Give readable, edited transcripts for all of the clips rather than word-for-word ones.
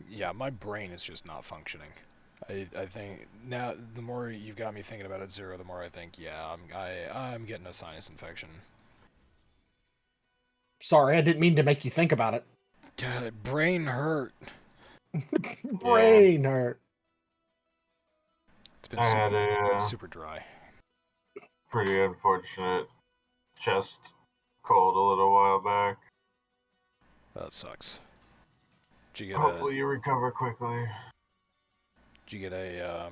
Yeah, my brain is just not functioning. I think now the more you've got me thinking about it, Zero, the more I think, yeah, I'm getting a sinus infection. Sorry, I didn't mean to make you think about it. God, brain hurt. Yeah, Brain hurt. It's been I had super a super dry. pretty unfortunate chest cold a little while back. That sucks. Did you get a Hopefully you recover quickly. did you get a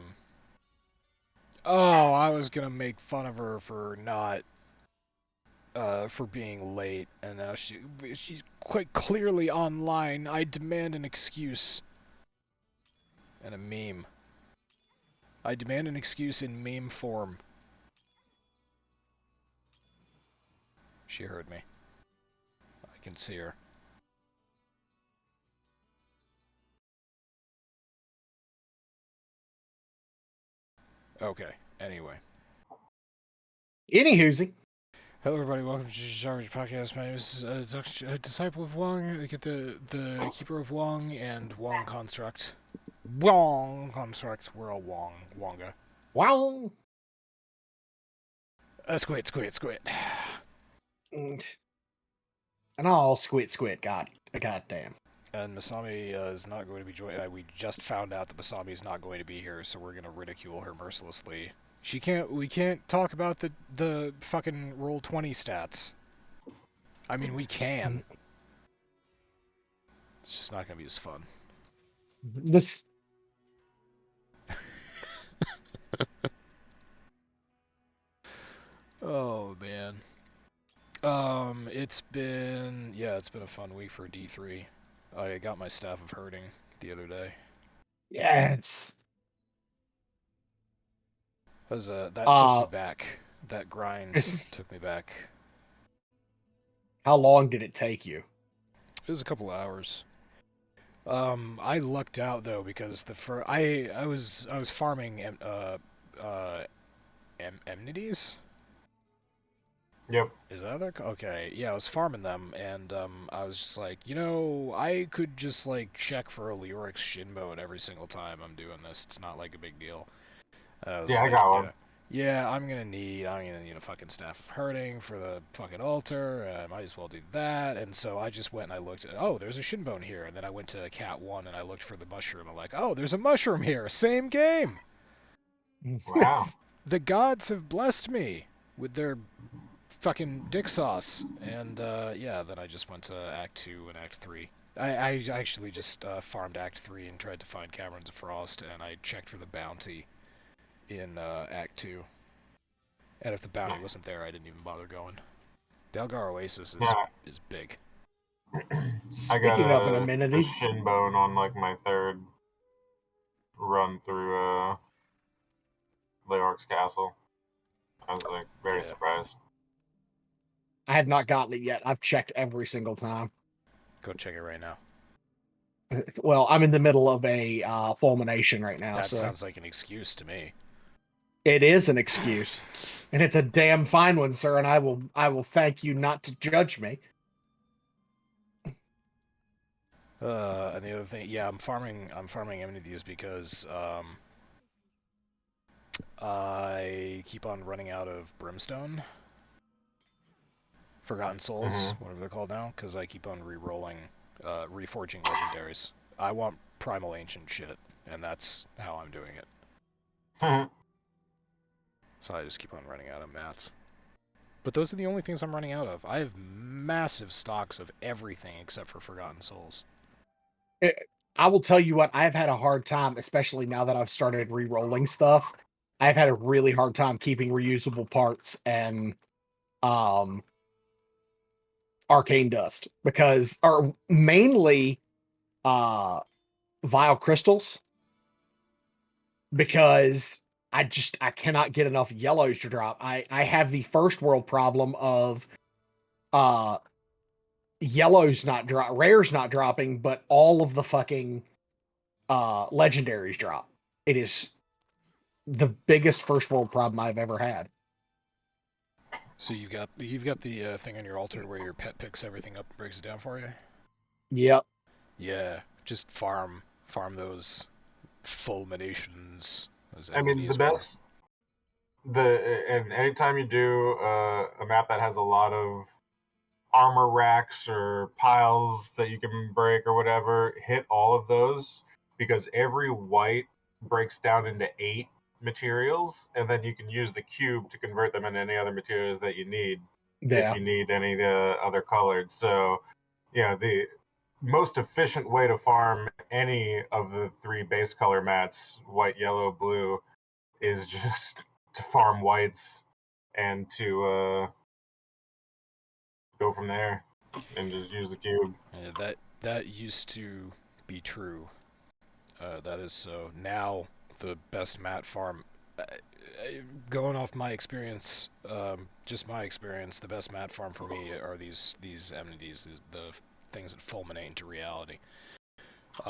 Oh, I was gonna make fun of her for not for being late, and now she's quite clearly online. I demand an excuse and a meme. I demand an excuse in meme form. She heard me. I can see her. Okay. Anyway. Anywhoosy. Hello, everybody. Welcome to Church of Chonkwij podcast. My name is Disciple of Wong. I get the Keeper of Wong and OmegaConstruct. OmegaConstruct. We're all Wong. Wonga. Wow. Squid, squid, squid. And all squid. God damn. And Masami is not going to be joining. We just found out that Masami is not going to be here, so we're going to ridicule her mercilessly. She can't. We can't talk about the fucking Roll20 stats. I mean, we can. It's just not going to be as fun. This. Oh man. It's been a fun week for D3. I got my staff of herding the other day. Yes. That took me back. That grind took me back. How long did it take you? It was a couple of hours. I lucked out though because I was farming amenities. Yep. Is that other? Okay, yeah, I was farming them, and I was just like, I could just like check for a Leorix Shinbone every single time I'm doing this. It's not like a big deal. I was Yeah, I like, got one. yeah, I'm gonna need a fucking staff of herding for the fucking altar. And I might as well do that. And so I just went and I looked at, oh, there's a Shinbone here. And then I went to Cat 1 and I looked for the mushroom. I'm like, oh, there's a mushroom here. Same game. Wow. The gods have blessed me with their fucking dick sauce. And yeah, then I just went to Act 2 and Act 3. I actually just farmed Act 3 and tried to find Caverns of Frost, and I checked for the bounty in Act 2. And if the bounty wasn't there, I didn't even bother going. Delgar Oasis Yeah. is big. I got Speaking of an a amenity, shin bone on like my third run through Leorc's castle. I was like very surprised. I have not gotten it yet. I've checked every single time. Go check it right now. Well, I'm in the middle of a fulmination right now, That so sounds like an excuse to me. it is an excuse, and it's a damn fine one, sir. And I will thank you not to judge me. And the other thing, yeah, I'm farming amenities because I keep on running out of brimstone. Forgotten Souls, whatever they're called now, because I keep on re-rolling, reforging legendaries. I want primal ancient shit, and that's how I'm doing it. So I just keep on running out of mats. But those are the only things I'm running out of. I have massive stocks of everything except for Forgotten Souls. I will tell you what, I've had a hard time, especially now that I've started re-rolling stuff. I've had a really hard time keeping reusable parts and arcane dust because are mainly vile crystals, because I cannot get enough yellows to drop. I have the first world problem of uh yellows not drop, rares not dropping, but all of the fucking legendaries drop. It is the biggest first world problem I've ever had. So you've got the thing on your altar where your pet picks everything up and breaks it down for you. Yep. Yeah, just farm farm those fulminations. Those I mean, the enmities, whatever. best and anytime you do a map that has a lot of armor racks or piles that you can break or whatever, hit all of those, because every white breaks down into 8 materials, and then you can use the cube to convert them into any other materials that you need if Yeah. you need any of the other colored. So, yeah, the most efficient way to farm any of the 3 base color mats, white, yellow, blue, is just to farm whites and to go from there and just use the cube. That used to be true. That is so. Now the best mat farm, going off my experience, just my experience, the best mat farm for me are these enmities, the things that fulminate into reality.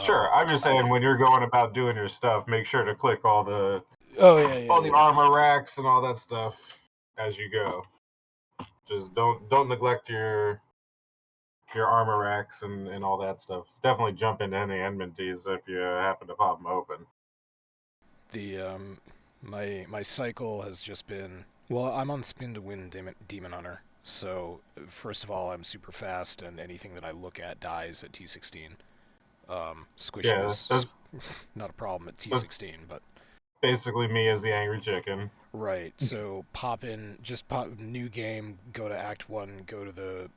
Sure, I'm just saying when you're going about doing your stuff, make sure to click all the Oh yeah. armor racks and all that stuff as you go. Just don't neglect your armor racks and all that stuff. Definitely jump into any enmities if you happen to pop them open. The my cycle has just been, well, I'm on spin to win Demon Hunter. So first of all, I'm super fast, and anything that I look at dies at T16. Squishing Yeah, is not a problem at T16, but basically me as the angry chicken. right. So pop new game, go to Act 1, go to the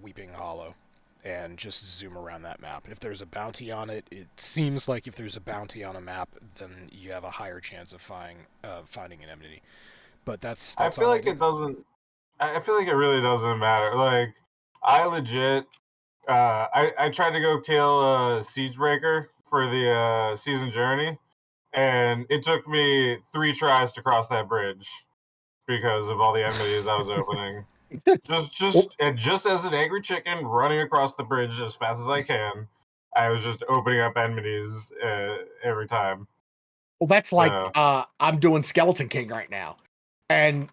Weeping Hollow, and just zoom around that map. If there's a bounty on it, it seems like if there's a bounty on a map, then you have a higher chance of finding an enmity. But that's I feel all like I do. it doesn't. I feel like it really doesn't matter. Like I legit, I tried to go kill Siegebreaker for the season journey, and it took me 3 tries to cross that bridge because of all the enmities I was opening. Just as an angry chicken running across the bridge as fast as I can, I was just opening up enmities every time. Well, that's like So I'm doing Skeleton King right now. And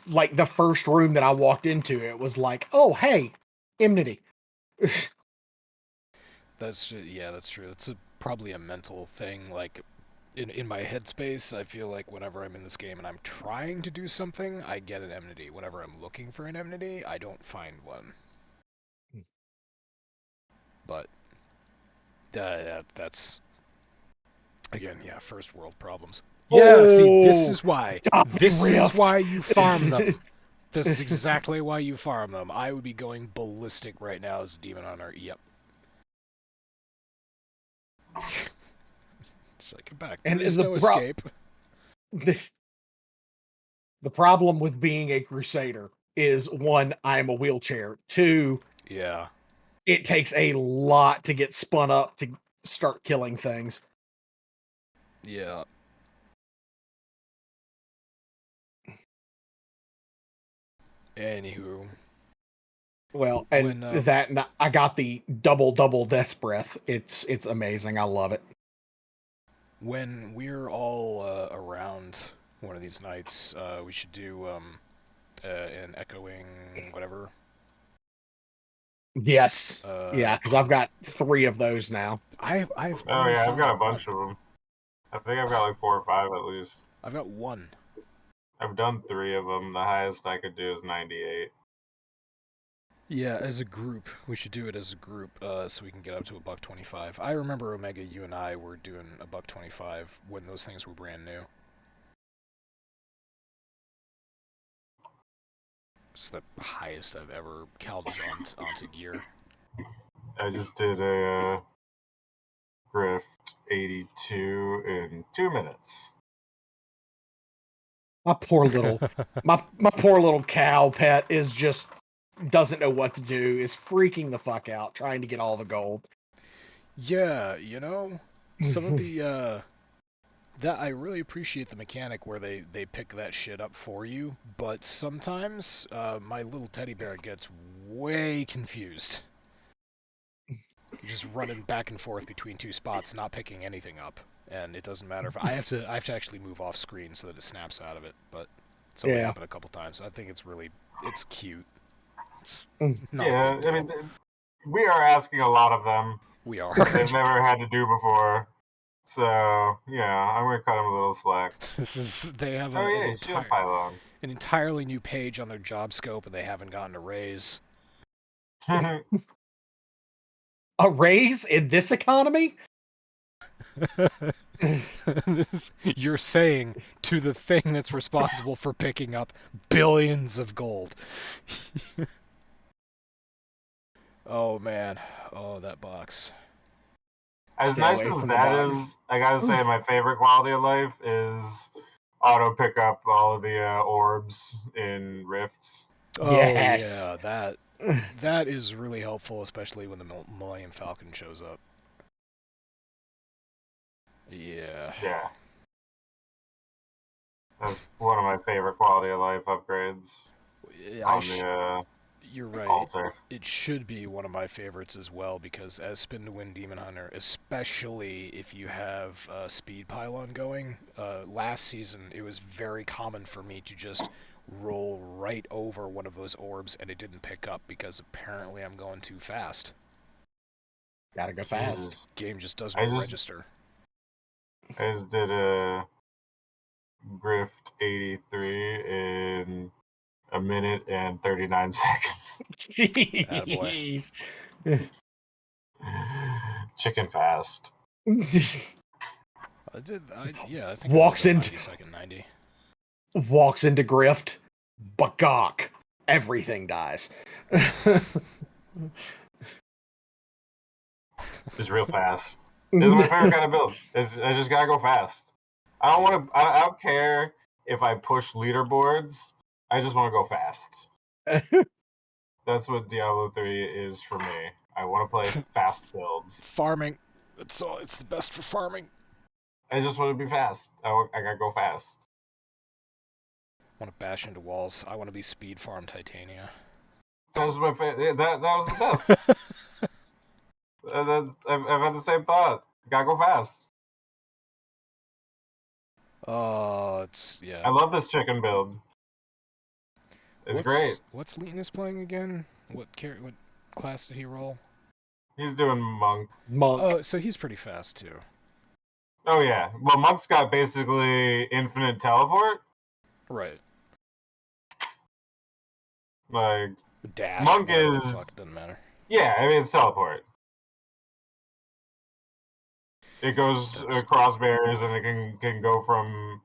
like the first room that I walked into, it was like, oh hey, enmity. That's true. That's probably a mental thing. Like in my headspace, I feel like whenever I'm in this game and I'm trying to do something, I get an enmity. Whenever I'm looking for an enmity, I don't find one. But that's again, yeah, first world problems. Yeah, see, this is why. This is why you farm them. This is exactly why you farm them. I would be going ballistic right now as a Demon Hunter. Yep. It's like, come back. There And is no escape. The problem with being a Crusader is 1, I am a wheelchair. 2, Yeah. it takes a lot to get spun up to start killing things. Yeah. Anywho. Well, and I got the double Death's Breath. It's amazing. I love it. When we're all around one of these nights, we should do an echoing whatever. Yes. Yeah, because I've got 3 of those now. I've oh yeah, I've got a bunch of them. I think I've got like 4 or 5 at least. I've got 1. I've done 3 of them. The highest I could do is 98. Yeah, as a group, we should do it as a group, so we can get up to $1.25. I remember Omega, you and I were doing $1.25 when those things were brand new. It's the highest I've ever calved onto gear. I just did a Grift 82 in 2 minutes. My poor little my poor little cow pet is just doesn't know what to do, is freaking the fuck out trying to get all the gold. Yeah, some of the that I really appreciate the mechanic where they pick that shit up for you, but sometimes my little teddy bear gets way confused. You're just running back and forth between 2 spots, not picking anything up, and it doesn't matter if I have to actually move off screen so that it snaps out of it. But it's only happened a couple times. I think it's cute. It's not yeah, a big deal. I mean, we are asking a lot of them. We are. They've never had to do before. So yeah, I'm gonna cut him a little slack. They have Oh an yeah, shield pylon. entirely new page on their job scope, and they haven't gotten a raise. A raise in this economy? You're saying to the thing that's responsible for picking up billions of gold. Oh man, oh that box. As Stay nice away as from the that box. is, I gotta say my favorite quality of life is auto pick up all of the orbs in rifts. Oh Yes. yeah, that is really helpful, especially when the Millennium Falcon shows up. Yeah. Yeah, that's one of my favorite quality of life upgrades on the You're right. altar. It should be one of my favorites as well, because as Spin to Win Demon Hunter, especially if you have Speed Pylon going, last season it was very common for me to just roll right over one of those orbs and it didn't pick up because apparently I'm going too fast. Gotta go fast. Jesus. Game just doesn't I just register. did a Grift 83 in a minute and 39 seconds. Jeez. Chicken fast. I think Walks I did a into 90-second 90. Walks into Grift, bagok. Everything dies. It's real fast. This is my favorite kind of build. I just gotta go fast. I don't want to. I don't care if I push leaderboards. I just want to go fast. That's what Diablo 3 is for me. I want to play fast builds. Farming. It's the best for farming. I just want to be fast. I gotta go fast. I want to bash into walls. I want to be speed farm Titania. That was my favorite. That was the best. I've had the same thought. Gotta go fast. Yeah. I love this chicken build. It's great. What's Linus playing again? What class did he roll? He's doing monk. Oh, so he's pretty fast too. Oh yeah. Well, monk's got basically infinite teleport. Right. Like Dash. monk is fuck, doesn't matter. Yeah, I mean it's teleport. It goes across barriers and it can go from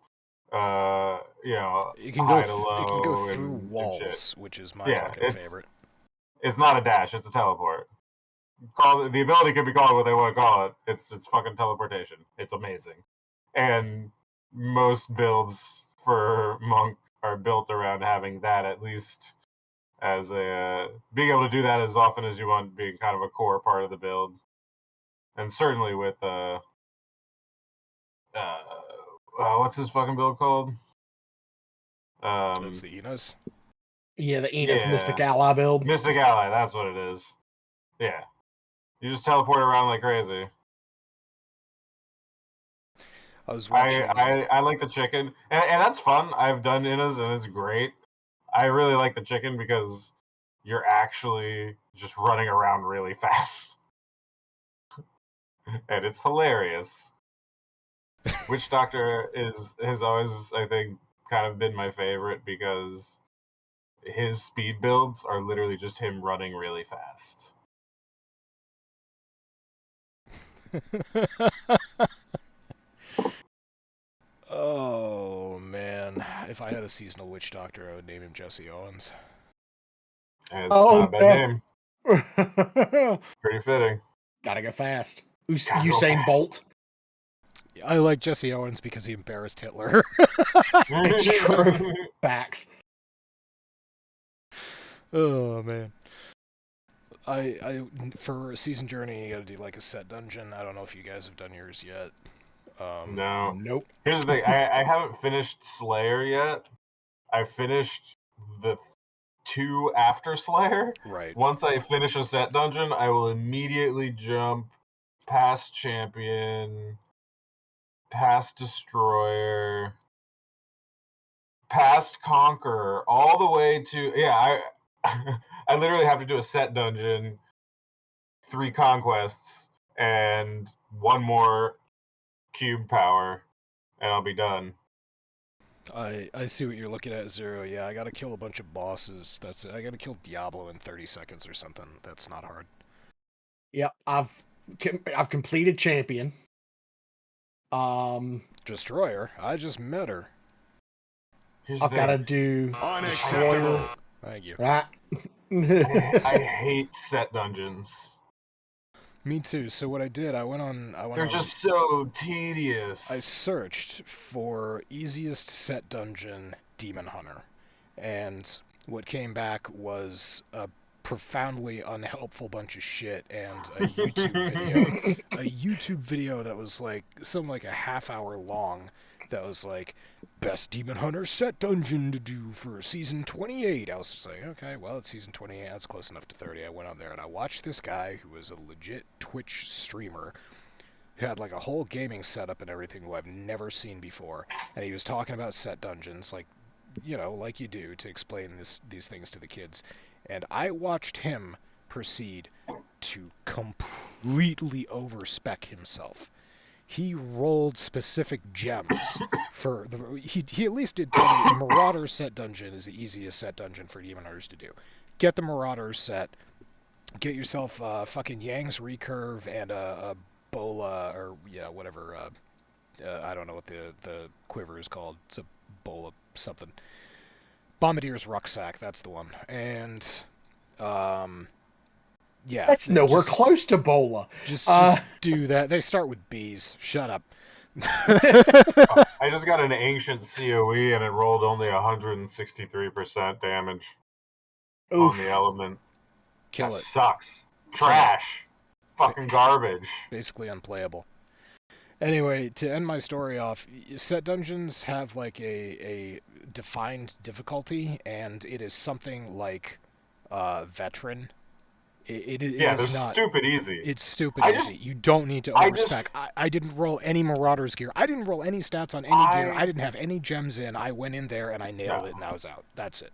It can high go to low. It can go through and walls, shit. which is my fucking favorite. It's not a dash. It's a teleport. The ability could be called what they want to call it. It's fucking teleportation. It's amazing, and most builds for monk are built around having that at least as a being able to do that as often as you want, being kind of a core part of the build, and certainly with what's his fucking build called? It's the Enos. Yeah, the Enos Mystic Ally build. Mystic Ally, that's what it is. Yeah. You just teleport around like crazy. I was watching. I like the chicken, and that's fun. I've done Innas, and it's great. I really like the chicken because you're actually just running around really fast, and it's hilarious. Witch Doctor has always, I think, kind of been my favorite because his speed builds are literally just him running really fast. Oh man, if I had a seasonal witch doctor, I would name him Jesse Owens. And it's not a bad name. Pretty fitting. Gotta go fast. Gotta go Usain fast. Bolt. I like Jesse Owens because he embarrassed Hitler. It's true. Facts. Oh man. I for season journey, you gotta do like a set dungeon. I don't know if you guys have done yours yet. No. Nope. Here's the thing. I haven't finished Slayer yet. I finished the 2 after Slayer. Right. Once I finish a set dungeon, I will immediately jump past Champion, past Destroyer, past Conqueror, all the way to I literally have to do a set dungeon, 3 conquests, and one more cube power, and I'll be done. I see what you're looking at, Zero. Yeah, I gotta kill a bunch of bosses. That's it. I gotta kill Diablo in 30 seconds or something. That's not hard. Yep, I've completed champion. Destroyer? I just met her. Here's the I've got to thing. do Unacceptable. Thank you. that. I hate set dungeons. Me too. So what I did, They're just so tedious. I searched for easiest set dungeon Demon Hunter, and what came back was a profoundly unhelpful bunch of shit and a YouTube video that was like a half hour long that was like best Demon Hunter set dungeon to do for season 28. I was just like, okay, well, it's season 28, that's close enough to 30. I went on there and I watched this guy who was a legit Twitch streamer who had like a whole gaming setup and everything who I've never seen before, and he was talking about set dungeons like, like you do to explain these things to the kids. And I watched him proceed to completely overspec himself. He rolled specific gems for the. He at least did tell me Marauder set dungeon is the easiest set dungeon for Demon Hunters to do. Get the Marauder set. Get yourself fucking Yang's recurve and a bola or whatever. I don't know what the quiver is called. It's a bola something. Bombardier's rucksack. That's the one. And yeah, That's nowhere close to Bola. Just do that. They start with B's. Shut up. I just got an ancient COE and it rolled only 163% damage on the element. Kill That it. sucks. Trash. Fucking garbage. Basically unplayable. Anyway, to end my story off, set dungeons have like a defined difficulty, and it is something like veteran. It is Yeah, they're not stupid easy. It's stupid easy. You don't need to overspec. I didn't roll any Marauders gear. I didn't roll any stats on any gear. I didn't have any gems in. I went in there and I nailed it and I was out. That's it.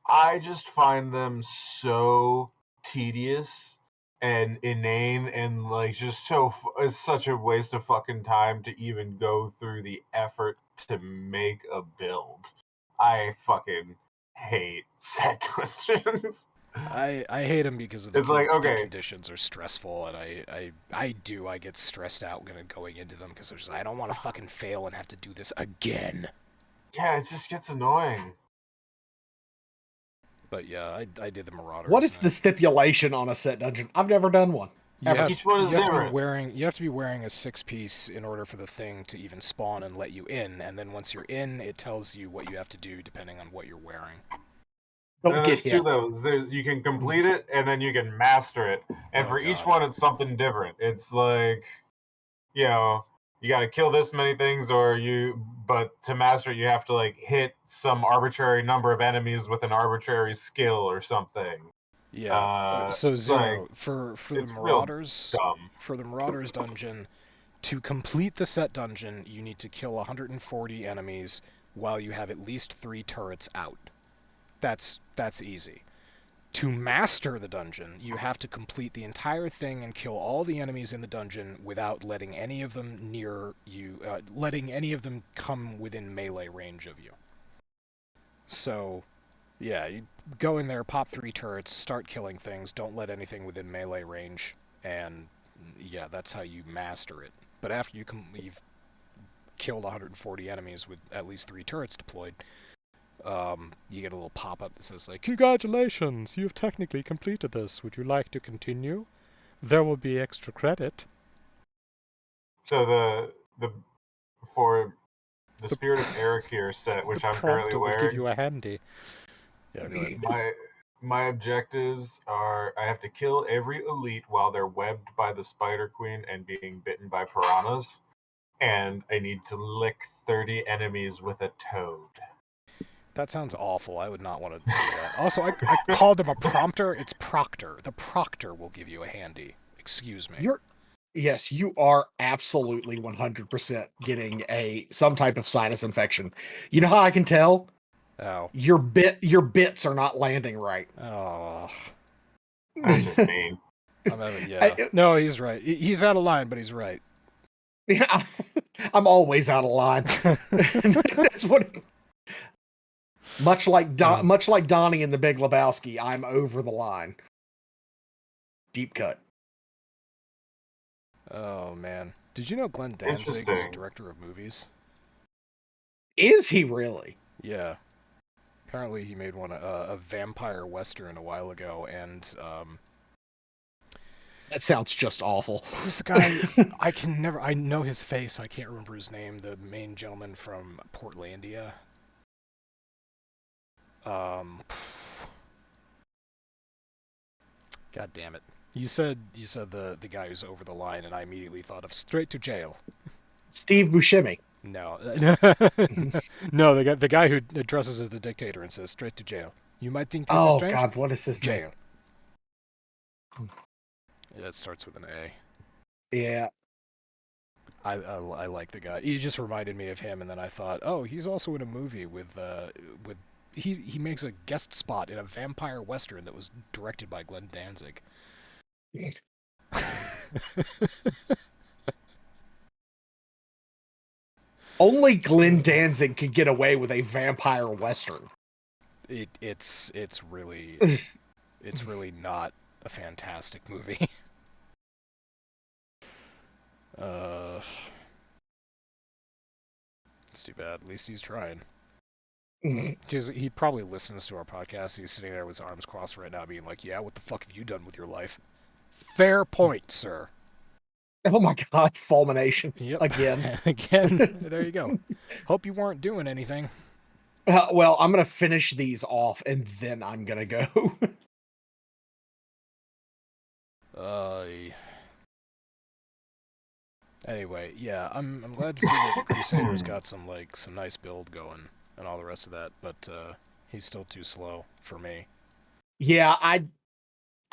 I just find them so tedious and inane and like just it's such a waste of fucking time to even go through the effort to make a build. I fucking hate set dungeons. I hate them because of the conditions are stressful, and I get stressed out going into them because I don't want to fucking fail and have to do this again. Yeah, it just gets annoying. But yeah, I did the Marauders. What is the stipulation on a set dungeon? I've never done one. Each one is different. You have to be wearing a 6-piece in order for the thing to even spawn and let you in, and then once you're in, it tells you what you have to do depending on what you're wearing. There's two of those. You can complete it and then you can master it. And for each one, it's something different. It's like, you got to kill this many things, but to master it, you have to like hit some arbitrary number of enemies with an arbitrary skill or something. Yeah. So Zero, for the Marauders dungeon, to complete the set dungeon, you need to kill 140 enemies while you have at least 3 turrets out. That's easy. To master the dungeon, you have to complete the entire thing and kill all the enemies in the dungeon without letting any of them near you, letting any of them come within melee range of you. So, yeah, you go in there, pop 3 turrets, start killing things, don't let anything within melee range, and yeah, that's how you master it. But after you've killed 140 enemies with at least 3 turrets deployed, you get a little pop-up that says, like, congratulations, you've technically completed this. Would you like to continue? There will be extra credit. So for the Spirit of Erekir set, which I'm currently wearing, will give you a handy. Yeah, go ahead. My objectives are I have to kill every elite while they're webbed by the Spider Queen and being bitten by piranhas, and I need to lick 30 enemies with a toad. That sounds awful. I would not want to do that. Also, I called them a prompter. It's Proctor. The Proctor will give you a handy. Excuse me. Yes, you are absolutely 100% getting some type of sinus infection. You know how I can tell? Oh. Your bits are not landing right. Oh. That's just mean. No, he's right. He's out of line, but he's right. Yeah, I'm always out of line. That's what. Much like Donnie in The Big Lebowski, I'm over the line. Deep cut. Oh man, did you know Glenn Danzig is a Interesting. director of movies? Is he really? Yeah. Apparently, he made one a vampire western a while ago, and That sounds just awful. who's the guy? I know his face. I can't remember his name. The main gentleman from Portlandia. Um, God damn it! You said the guy who's over the line, and I immediately thought of straight to jail. Steve Buscemi. No, no, the guy who dresses as the dictator and says straight to jail. You might think this is Oh strange. God, what is his name? Jail. Yeah, it starts with an A. Yeah. I like the guy. He just reminded me of him, and then I thought, oh, he's also in a movie with he makes a guest spot in a vampire western that was directed by Glenn Danzig. Only Glenn Danzig could get away with a vampire western. It's really not a fantastic movie. It's too bad. At least he's trying. Because he probably listens to our podcast. He's sitting there with his arms crossed right now, being like, "Yeah, what the fuck have you done with your life?" Fair point, sir. Oh my God, fulmination. Yep. Again. Again. There you go. Hope you weren't doing anything. Well, I'm gonna finish these off and then I'm gonna go. Anyway, yeah, I'm glad to see that Crusader's got some nice build going and all the rest of that, but he's still too slow for me. Yeah, I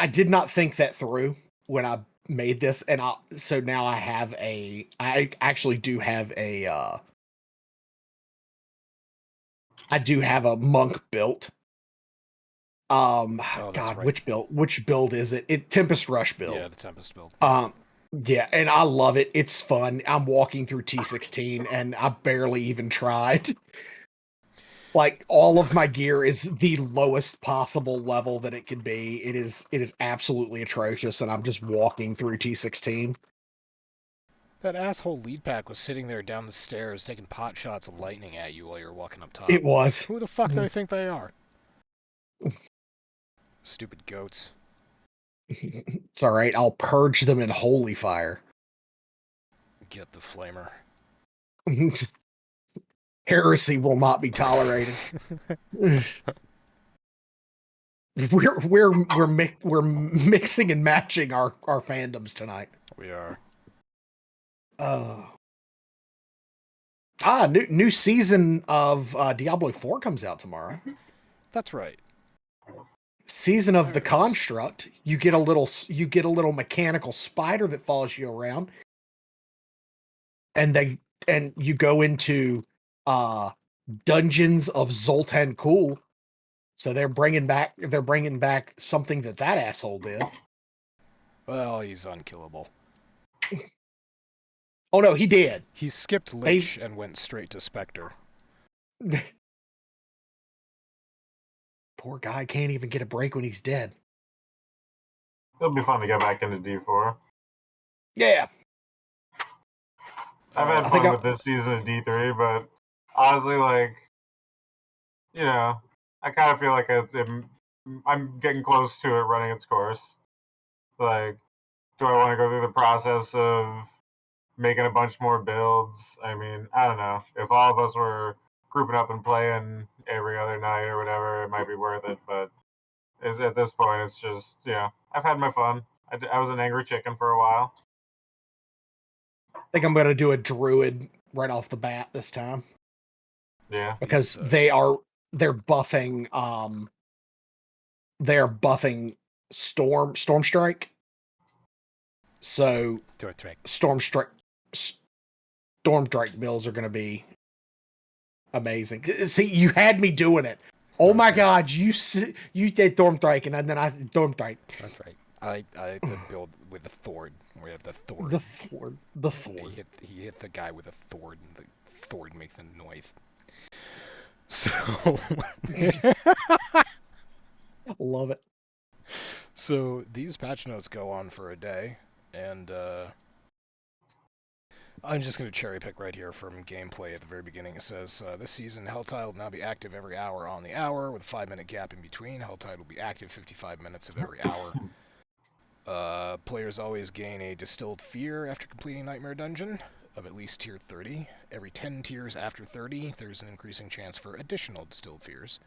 did not think that through when I made this, and so now I actually do have I do have a monk built. Oh, that's God, right. which build is it? Tempest Rush build. Yeah, the Tempest build. Yeah, and I love it. It's fun. I'm walking through T16 and I barely even tried. Like all of my gear is the lowest possible level that it can be. It is absolutely atrocious, and I'm just walking through T16. That asshole lead pack was sitting there down the stairs taking pot shots of lightning at you while you were walking up top. It was. Who the fuck do they think they are? Stupid goats. It's all right. I'll purge them in holy fire. Get the flamer. Heresy will not be tolerated. we're mixing and matching our fandoms tonight. We are. New season of Diablo 4 comes out tomorrow. That's right. Season of the Construct. You get a little mechanical spider that follows you around, and you go into dungeons of Zoltan Kulle. So they're bringing back something that asshole did. Well, he's unkillable. Oh no, he did. He skipped Lich and went straight to Spectre. Poor guy can't even get a break when he's dead. It'll be fun to get back into D4. Yeah. I've had fun with this season of D3, but honestly, I kind of feel like I'm getting close to it running its course. Like, do I want to go through the process of making a bunch more builds? I mean, I don't know. If all of us were grouping up and playing every other night or whatever, it might be worth it. But at this point, it's just, I've had my fun. I was an angry chicken for a while. I think I'm going to do a druid right off the bat this time. Yeah. Because they're buffing Storm Strike. So Storm Strike builds are going to be amazing. See, you had me doing it. Oh my God, you did Storm Strike, and then I Storm Strike. That's right. the build with the Thord, where you have the Thord. The Thord. The He Thord. hit the guy with a Thord, and the Thord makes the noise. So, Love it. so these patch notes go on for a day, and I'm just going to cherry pick right here from gameplay at the very beginning. It says, this season, Helltide will now be active every hour on the hour, with a 5-minute gap in between. Helltide will be active 55 minutes of every hour. Players always gain a distilled fear after completing Nightmare Dungeon of at least tier 30. Every 10 tiers after 30, there's an increasing chance for additional distilled fears.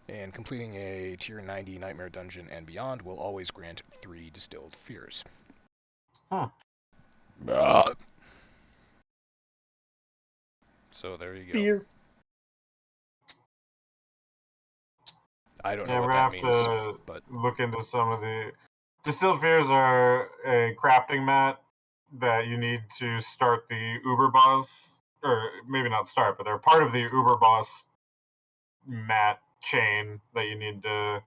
And completing a tier 90 Nightmare Dungeon and beyond will always grant 3 distilled fears. Huh. So there you go. Fear. I don't know Yeah, what we're that gonna have means, to but look into some of the distilled fears are a crafting mat that you need to start the Uber boss, or maybe not start, but they're part of the Uber boss mat chain that you need to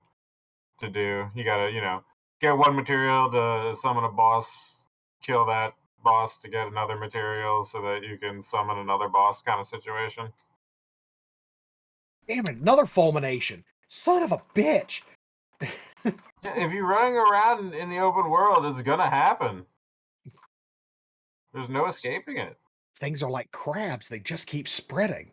do. You gotta, get one material to summon a boss, kill that boss to get another material so that you can summon another boss kind of situation. Damn it, another fulmination. Son of a bitch. Yeah, if you're running around in the open world, it's gonna happen. There's no escaping it. Things are like crabs. They just keep spreading.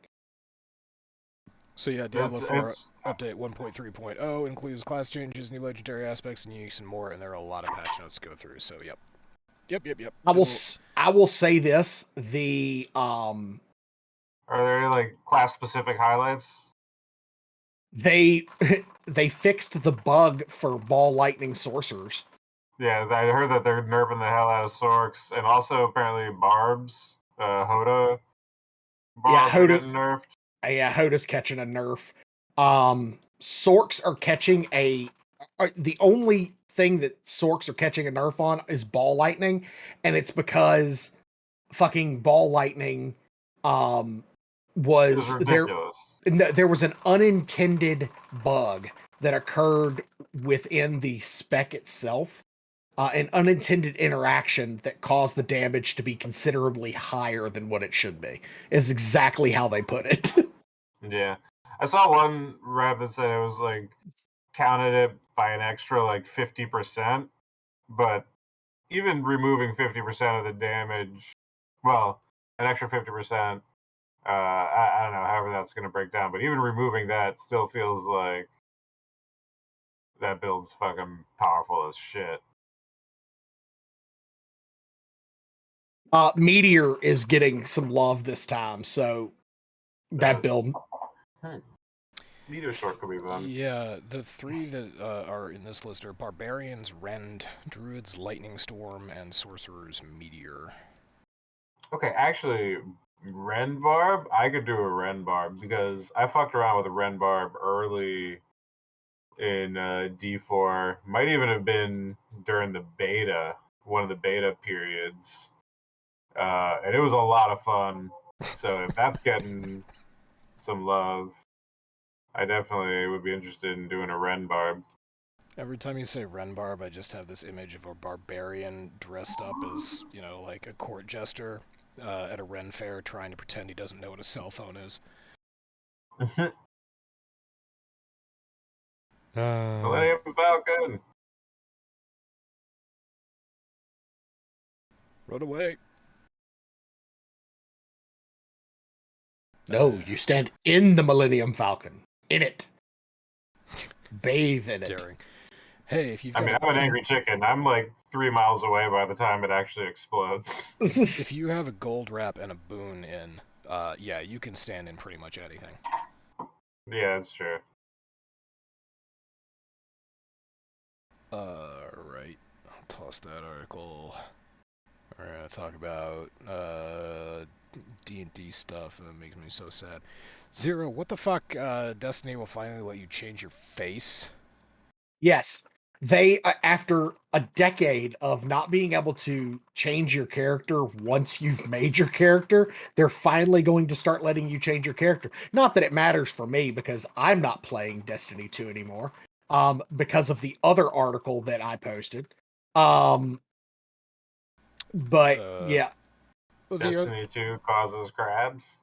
so yeah, Diablo 4 It's update 1.3.0 includes class changes, new legendary aspects, and uniques, and more. And there are a lot of patch notes to go through. So yep. I will say this: the Are there any like class specific highlights? they they fixed the bug for ball lightning sorcerers. Yeah, I heard that they're nerfing the hell out of Sorks, and also apparently Barbs, Hoda Yeah, Barbs are getting nerfed. Hoda's catching a nerf. Sorks are catching the only thing that Sorks are catching a nerf on is ball lightning, and it's because fucking ball lightning It's was ridiculous. there was an unintended bug that occurred within the spec itself, an unintended interaction that caused the damage to be considerably higher than what it should be, is exactly how they put it. Yeah, I saw one rep that said it was like counted it by an extra like 50%, but even removing 50% of the damage, well, an extra 50%. I don't know, however that's going to break down, but even removing that still feels like that build's fucking powerful as shit. Meteor is getting some love this time, so that build. Meteor Sword could be fun. Yeah, the 3 that are in this list are Barbarians, Rend, Druids, Lightning Storm, and Sorcerers, Meteor. Okay, actually, Ren Barb, I could do a Ren Barb because I fucked around with a Ren Barb early in D4. Might even have been during the beta, one of the beta periods. And it was a lot of fun. So if that's getting some love, I definitely would be interested in doing a Ren Barb. Every time you say Renbarb, I just have this image of a barbarian dressed up as, like a court jester at a Ren fair trying to pretend he doesn't know what a cell phone is. Millennium Falcon. Run away. No, you stand in the Millennium Falcon. In it. Bathe in it. Daring. Hey, if you've I got mean, I'm an angry chicken. I'm like 3 miles away by the time it actually explodes. if you have a gold wrap and a boon in, yeah, you can stand in pretty much anything. Yeah, that's true. Right. I'll toss that article. We're gonna talk about D&D stuff, and it makes me so sad. Zero, what the fuck? Destiny will finally let you change your face. Yes. They, after a decade of not being able to change your character once you've made your character, they're finally going to start letting you change your character. Not that it matters for me, because I'm not playing Destiny 2 anymore. because of the other article that I posted. But yeah, Well, Destiny 2 causes crabs.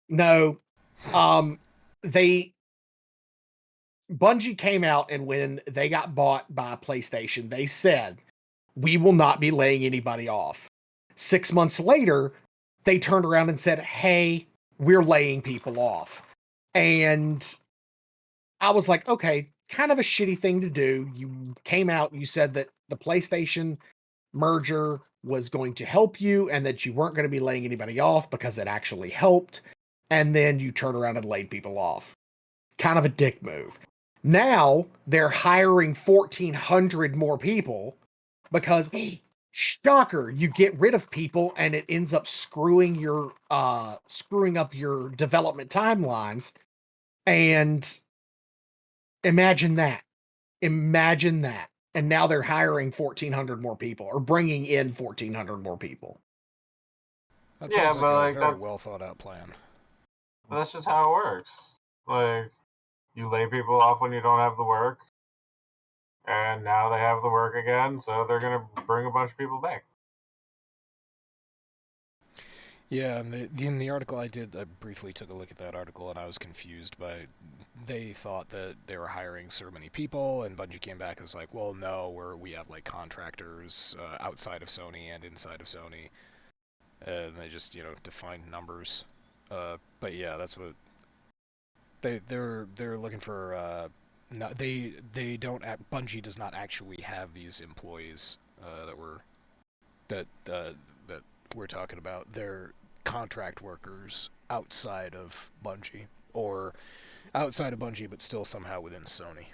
no, Bungie came out, and when they got bought by PlayStation, they said, we will not be laying anybody off. 6 months later, they turned around and said, hey, we're laying people off. And I was like, okay, kind of a shitty thing to do. You came out, you said that the PlayStation merger was going to help you and that you weren't going to be laying anybody off because it actually helped. And then you turn around and laid people off. Kind of a dick move. Now they're hiring 1,400 more people because, shocker, you get rid of people and it ends up screwing up your development timelines. And imagine that. And now they're hiring 1,400 more people, or bringing in 1,400 more people. That Yeah, sounds but like like a very that's well thought out plan. that's just how it works. Like you lay people off when you don't have the work, and now they have the work again, so they're gonna bring a bunch of people back. Yeah, and in the article I briefly took a look at that article, and I was confused by. They thought that they were hiring so many people, and Bungie came back and was like, "Well, no, we have like contractors outside of Sony and inside of Sony," and they just defined numbers. But yeah, that's what they're looking for. No, they don't. Bungie does not actually have these employees that we're talking about. They're contract workers outside of Bungie, or outside of Bungie, but still somehow within Sony.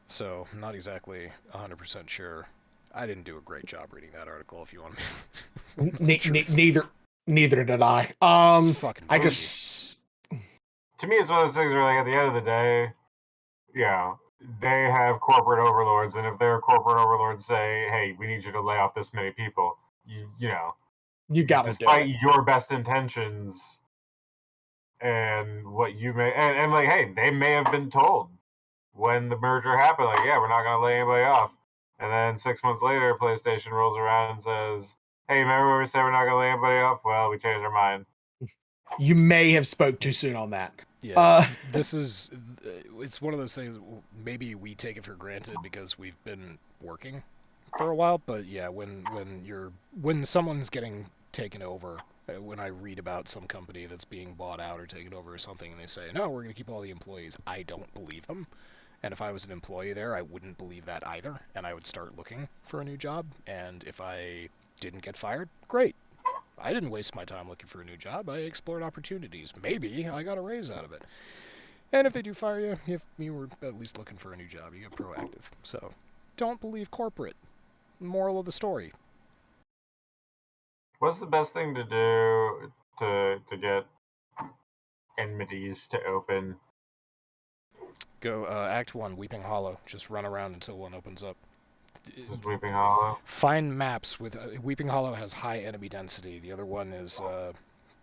So, not exactly 100% sure. I didn't do a great job reading that article, if you want me. Neither did I. It's fucking I bougie. just To me, it's one of those things where, like, at the end of the day, they have corporate overlords, and if their corporate overlords say, "Hey, we need you to lay off this many people," you got to do despite it. your best intentions and what you may, and like, hey, they may have been told when the merger happened, like, yeah, we're not going to lay anybody off, and then 6 months later, PlayStation rolls around and says, "Hey, remember when we said we're not going to lay anybody off? Well, we changed our mind." You may have spoke too soon on that. Yeah, it's one of those things. Maybe we take it for granted because we've been working for a while, but yeah, when someone's getting taken over, when I read about some company that's being bought out or taken over or something, and they say, "No, we're going to keep all the employees," I don't believe them. And if I was an employee there, I wouldn't believe that either, and I would start looking for a new job. And if I didn't get fired, great. I didn't waste my time looking for a new job. I explored opportunities. Maybe I got a raise out of it. And if they do fire you, if you were at least looking for a new job, you get proactive. So, don't believe corporate. Moral of the story. What's the best thing to do to get enmities to open? Go Act 1, Weeping Hollow. Just run around until one opens up. Just Weeping Hollow? Find maps with... Weeping Hollow has high enemy density. The other one is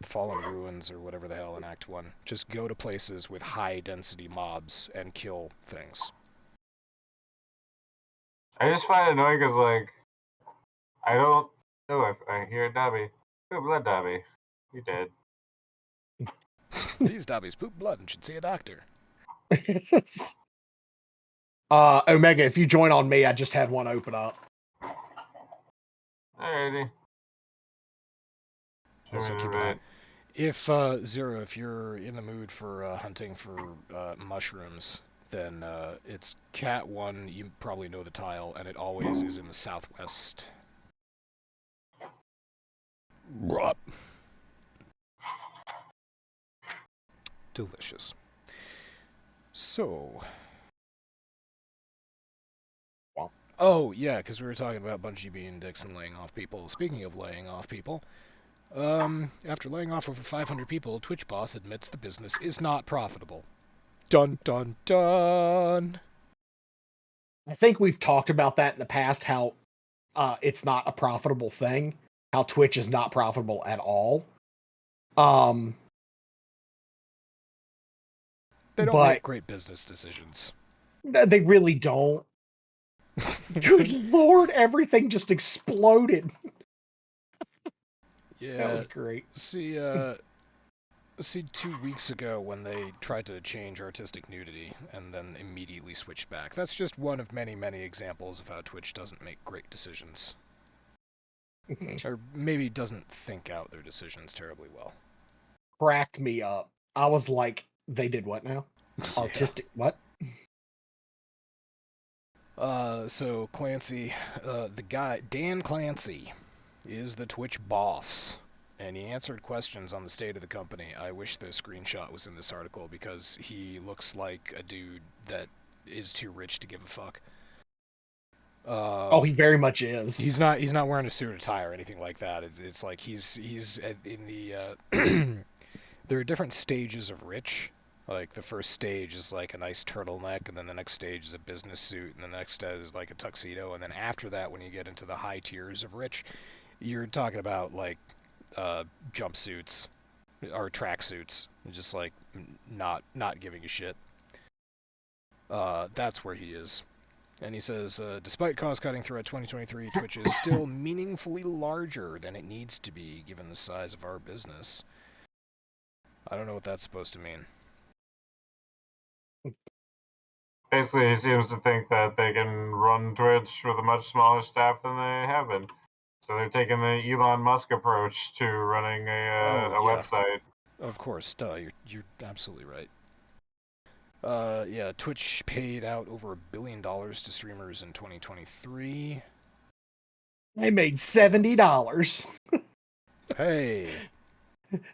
Fallen Ruins or whatever the hell in Act 1. Just go to places with high density mobs and kill things. I just find it annoying because, like, I don't... Oh, I hear a Dobby. Oh, blood Dobby. You dead. These dobbies poop blood and should see a doctor. Omega, if you join on me, I just had one open up. Alrighty. Also, keep an eye. If, Zero, if you're in the mood for hunting for mushrooms, then it's Cat 1, you probably know the tile, and it always is in the southwest. Delicious. So... Oh, yeah, because we were talking about Bungie being dicks and laying off people. Speaking of laying off people, after laying off over 500 people, Twitch boss admits the business is not profitable. Dun dun dun! I think we've talked about that in the past, how it's not a profitable thing, how Twitch is not profitable at all. They don't but make great business decisions. they really don't. Good Lord, everything just exploded. Yeah. That was great. See, 2 weeks ago when they tried to change artistic nudity and then immediately switched back. That's just one of many, many examples of how Twitch doesn't make great decisions. Or maybe doesn't think out their decisions terribly well. Cracked me up. I was like, they did what now? Artistic what? So Clancy, the guy, Dan Clancy, is the Twitch boss. And he answered questions on the state of the company. I wish the screenshot was in this article because he looks like a dude that is too rich to give a fuck. Oh, he very much is. He's not wearing a suit or tie or anything like that. It's like he's in the there are different stages of rich. Like the first stage is like a nice turtleneck, and then the next stage is a business suit, and the next is like a tuxedo, and then after that, when you get into the high tiers of rich, you're talking about like jumpsuits or tracksuits, just like not giving a shit. That's where he is. And he says, despite cost cutting throughout 2023, Twitch is still meaningfully larger than it needs to be given the size of our business. I don't know what that's supposed to mean. Basically, he seems to think that they can run Twitch with a much smaller staff than they have been. So they're taking the Elon Musk approach to running a website. Of course, you're absolutely right. Yeah, Twitch paid out over $1 billion to streamers in 2023. I made $70. Hey.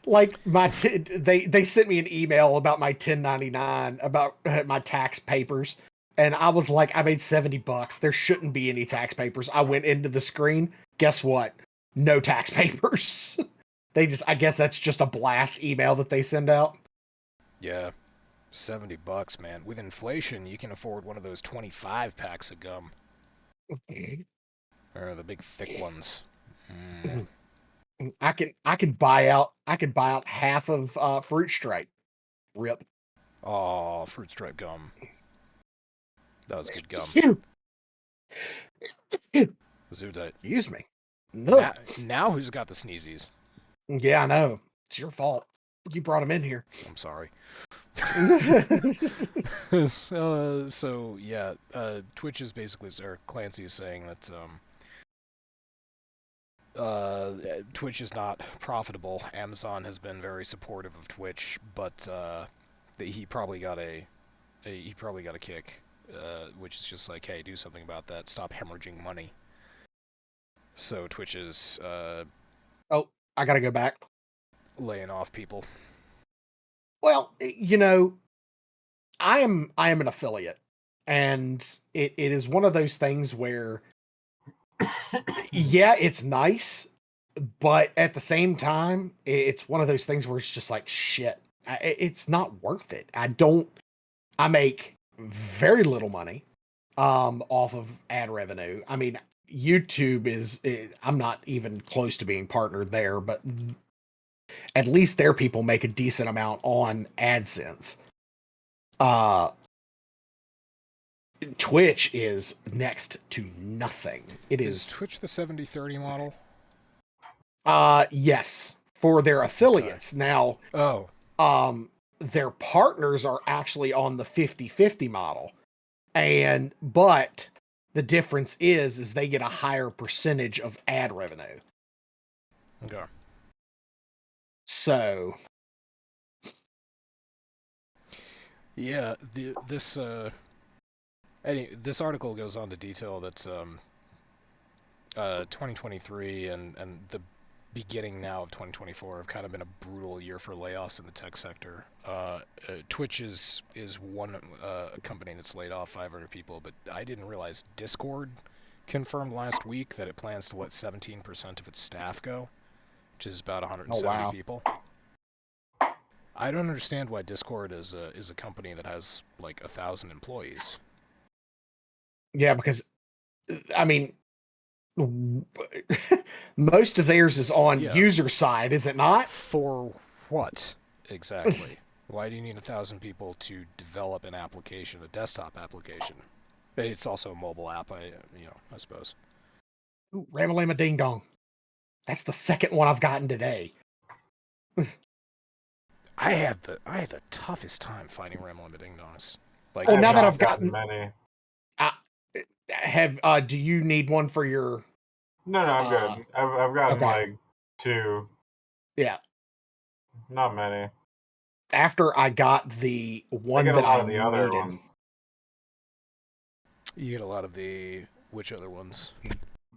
Like they sent me an email about my 1099 about my tax papers, and I was like, I made $70. There shouldn't be any tax papers. I went into the screen. Guess what? No tax papers. I guess that's just a blast email that they send out. Yeah. $70, man. With inflation, you can afford one of those 25 packs of gum. Or the big thick ones. I can buy out half of Fruit Stripe. Rip. Oh, Fruit Stripe gum. That was good gum. Zudite. Excuse me. No. Now who's got the sneezies? Yeah, I know. It's your fault. You brought him in here. I'm sorry. So yeah, Twitch is basically, or Clancy is saying that Twitch is not profitable. Amazon has been very supportive of Twitch, but he probably got a kick, which is just like, hey, do something about that. Stop hemorrhaging money. So Twitch is oh, I gotta go back. Laying off people. Well, you know, I am an affiliate, and it is one of those things where, yeah, it's nice, but at the same time, it's one of those things where it's just like, shit, it's not worth it. I make very little money off of ad revenue. I mean, YouTube I'm not even close to being partnered there, but at least their people make a decent amount on AdSense. Twitch is next to nothing. Is Twitch the 70-30 model? Yes, for their affiliates. Okay. Now, their partners are actually on the 50-50 model. But the difference is they get a higher percentage of ad revenue. Okay. So, yeah, this article goes on to detail that 2023 and the beginning now of 2024 have kind of been a brutal year for layoffs in the tech sector. Twitch is one company that's laid off 500 people, but I didn't realize Discord confirmed last week that it plans to let 17% of its staff go, which is about 170 people. I don't understand why Discord is a company that has like 1,000 employees. Yeah, because I mean, most of theirs is on user side, is it not? For what exactly? Why do you need 1,000 people to develop an application, a desktop application? It's also a mobile app, I suppose. Ooh, Ramalama Ding Dong. That's the second one I've gotten today. I had the toughest time finding Ramalama Ding Dongs. Like, Well, I have now that not I've gotten, many. do you need one for your? No, I'm good. I've gotten Okay. like 2, Yeah. not many. After I got the I one get a that lot I of the other needed. ones. you get a lot of the which other ones?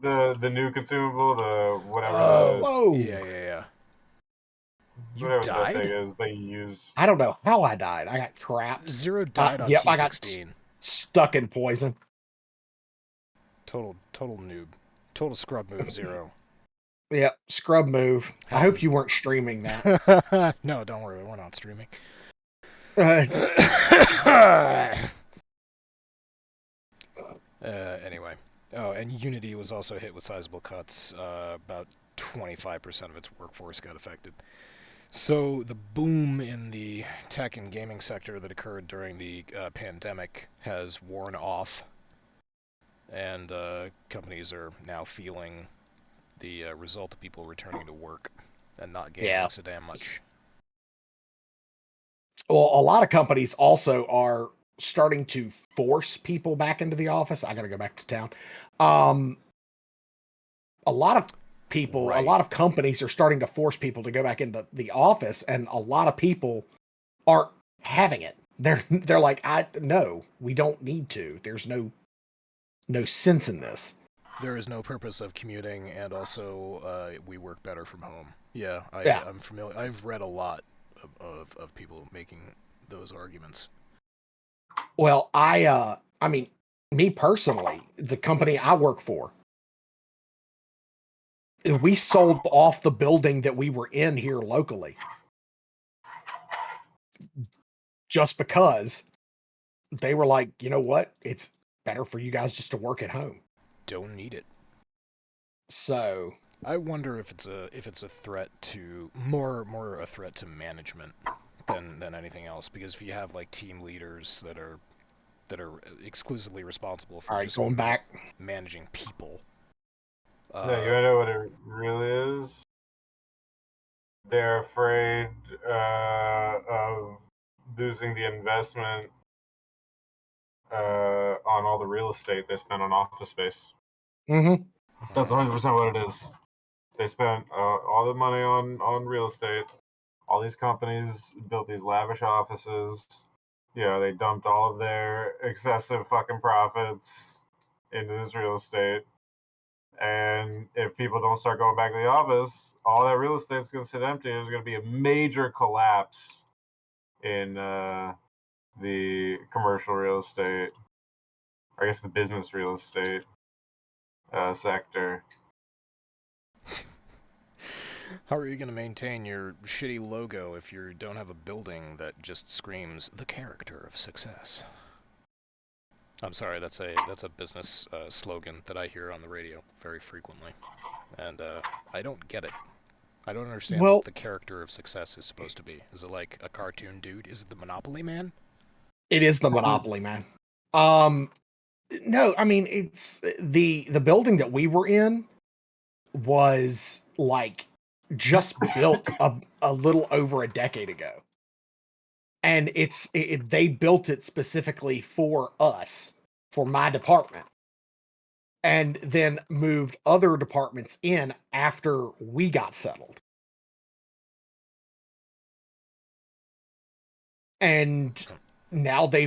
The new consumable, the whatever Oh, Whoa. yeah. You whatever the thing died? is they use. I don't know how I died. I got trapped. Zero died on Yep, I got T16. stuck in poison. Total noob. Total scrub move, Zero. Yep, scrub move. I hope you weren't streaming that. No, don't worry, we're not streaming. Anyway. Oh, and Unity was also hit with sizable cuts. About 25% of its workforce got affected. So the boom in the tech and gaming sector that occurred during the pandemic has worn off, and companies are now feeling the result of people returning to work and not gaming so damn much. Well, a lot of companies also are starting to force people back into the office. I got to go back to town. A lot of people, a lot of companies are starting to force people to go back into the office, and a lot of people aren't having it. They're like, no, we don't need to. There's no sense in this. There is no purpose of commuting, and also we work better from home. Yeah, I'm familiar. I've read a lot of people making those arguments. Well, I mean, me personally, the company I work for, we sold off the building that we were in here locally just because they were like, you know what? It's better for you guys just to work at home. Don't need it. So I wonder if it's a threat to more a threat to management than anything else, because if you have like team leaders that are exclusively responsible for just going back managing people. No, you know what it really is? They're afraid of losing the investment on all the real estate they spent on office space. Mm-hmm. That's 100% what it is. They spent all the money on real estate. All these companies built these lavish offices. They dumped all of their excessive fucking profits into this real estate. And if people don't start going back to the office, all that real estate is going to sit empty. There's going to be a major collapse in the commercial real estate, or I guess the business real estate sector. How are you going to maintain your shitty logo if you don't have a building that just screams the character of success? I'm sorry, that's a business slogan that I hear on the radio very frequently, and I don't get it. I don't understand what the character of success is supposed to be. Is it like a cartoon dude? Is it the Monopoly Man? It is the Monopoly Man. No, I mean, it's the building that we were in was like just built a little over a decade ago. And they built it specifically for us, for my department, and then moved other departments in after we got settled. And now they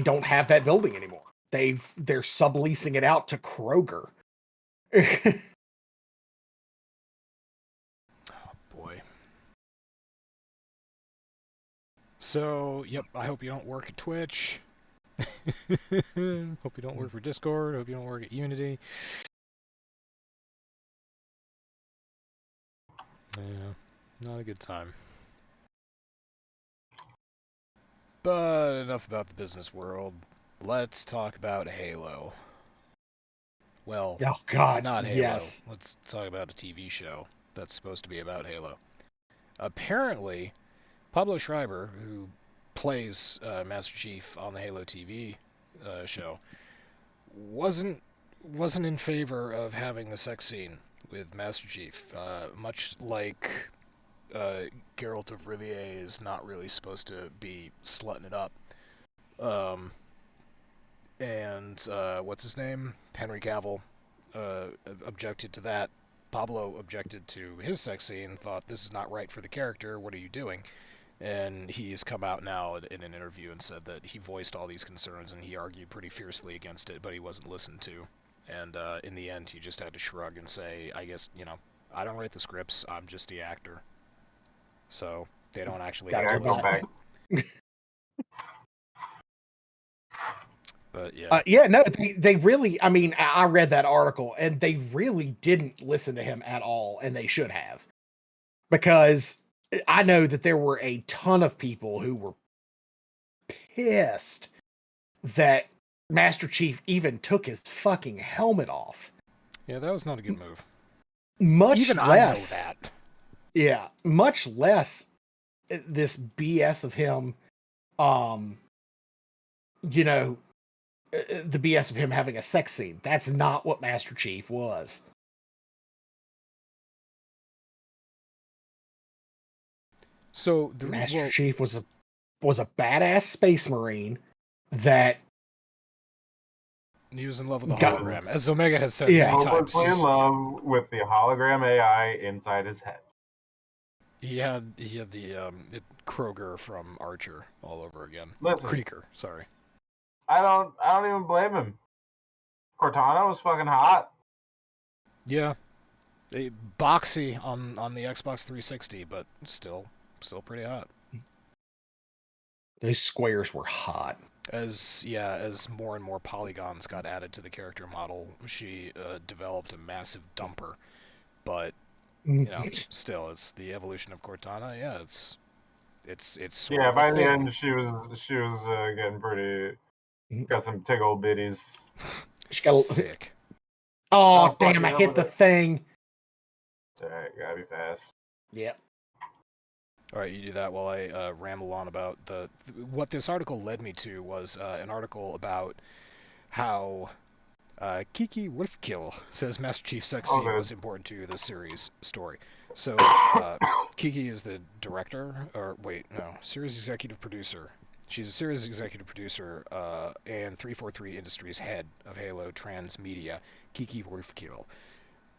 don't have that building anymore. They're subleasing it out to Kroger. Boy. So, yep, I hope you don't work at Twitch. Hope you don't work for Discord. Hope you don't work at Unity. Yeah, not a good time. But enough about the business world. Let's talk about Halo. Well, oh God, not Halo. yes. Let's talk about a TV show that's supposed to be about Halo. Apparently, Pablo Schreiber, who plays Master Chief on the Halo TV show, wasn't in favor of having the sex scene with Master Chief. Much like Geralt of Rivia is not really supposed to be slutting it up. And what's his name? Henry Cavill objected to that. Pablo objected to his sex scene, thought this is not right for the character, what are you doing? And he's come out now in an interview and said that he voiced all these concerns and he argued pretty fiercely against it, but he wasn't listened to. And in the end, he just had to shrug and say, I guess, I don't write the scripts, I'm just the actor. So they don't actually have to listen. Back. But yeah. No, they really, I mean, I read that article and they really didn't listen to him at all, and they should have. Because I know that there were a ton of people who were pissed that Master Chief even took his fucking helmet off. Yeah, that was not a good move. Much even less. I know that. Yeah, much less this BS of him, the BS of him having a sex scene. That's not what Master Chief was. So Master Chief was a badass space marine that he was in love with the hologram, as Omega has said many times. Hopelessly in love with the hologram AI inside his head. He had the Kroger from Archer all over again. Listen, Creaker, sorry. I don't even blame him. Cortana was fucking hot. Yeah, boxy on the Xbox 360, but still pretty hot. Those squares were hot. As more and more polygons got added to the character model, she developed a massive dumper. But still, it's the evolution of Cortana. Yeah, it's sort of by a the thing. end, she was getting pretty. Got some tickle bitties. She got thick. Oh damn! I hit the thing. It's alright, gotta be fast. Yep. All right, you do that while I ramble on about what this article led me to was an article about how Kiki Wolfkill says Master Chief's sex scene was important to the series story. So Kiki is the director, series executive producer. She's a series executive producer and 343 Industries head of Halo Transmedia. Kiki Wolfkill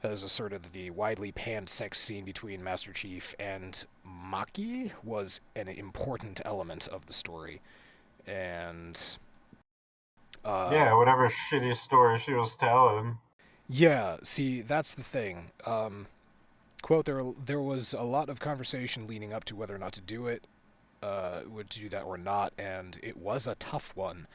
has asserted that the widely panned sex scene between Master Chief and Maki was an important element of the story. And whatever shitty story she was telling. Yeah, see, that's the thing. Quote, there was a lot of conversation leading up to whether or not to do it, would do that or not, and it was a tough one.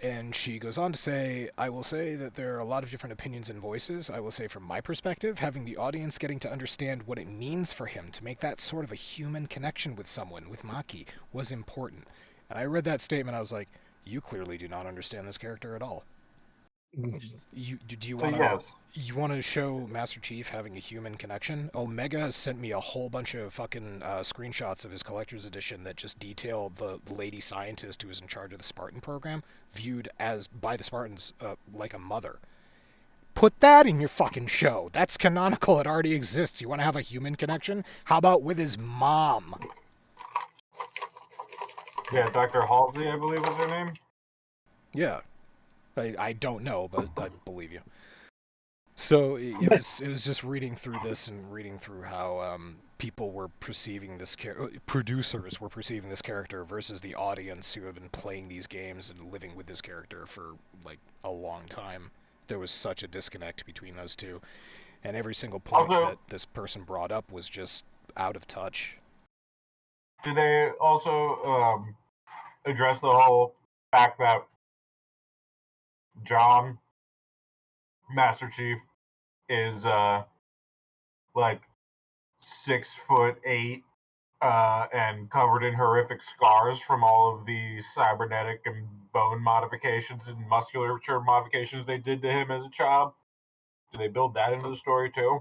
And she goes on to say, I will say that there are a lot of different opinions and voices. I will say from my perspective, having the audience getting to understand what it means for him to make that sort of a human connection with someone, with Maki, was important. And I read that statement, I was like, you clearly do not understand this character at all. You want to show Master Chief having a human connection? Omega has sent me a whole bunch of fucking screenshots of his collector's edition that just detail the lady scientist who is in charge of the Spartan program, viewed as by the Spartans like a mother. Put that in your fucking show. That's canonical. It already exists. You want to have a human connection? How about with his mom? Yeah, Dr. Halsey, I believe was her name. Yeah. I don't know, but I believe you. So it was just reading through this and reading through how people were perceiving this producers were perceiving this character versus the audience who have been playing these games and living with this character for like a long time. There was such a disconnect between those two, and every single point that this person brought up was just out of touch. Did they also address the whole fact that John, Master Chief, is like 6'8" and covered in horrific scars from all of the cybernetic and bone modifications and musculature modifications they did to him as a child? Did they build that into the story too?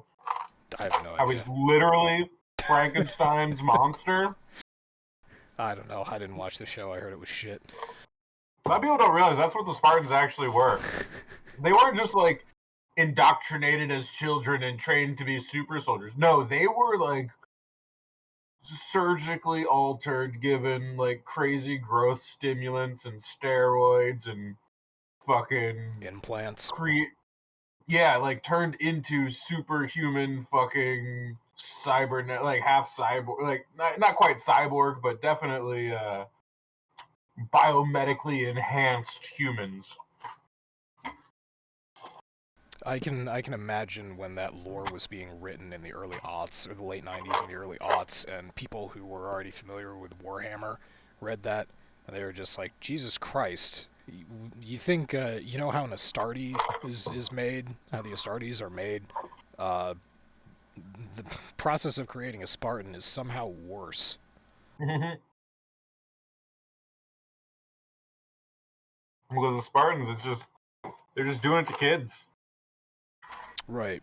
I have no idea. I was literally Frankenstein's monster. I don't know. I didn't watch the show. I heard it was shit. A lot of people don't realize that's what the Spartans actually were. They weren't just like indoctrinated as children and trained to be super soldiers. No, they were like surgically altered, given like crazy growth stimulants and steroids and fucking Implants. Yeah, like turned into superhuman fucking cybernet, like half cyborg, like not quite cyborg, but definitely biomedically enhanced humans. I can imagine when that lore was being written in the early aughts, or the late 90s and the early aughts, and people who were already familiar with Warhammer read that, and they were just like, Jesus Christ, you think, you know how an Astarte is made? How the Astartes are made? The process of creating a Spartan is somehow worse. Because the Spartans, they're just doing it to kids. Right.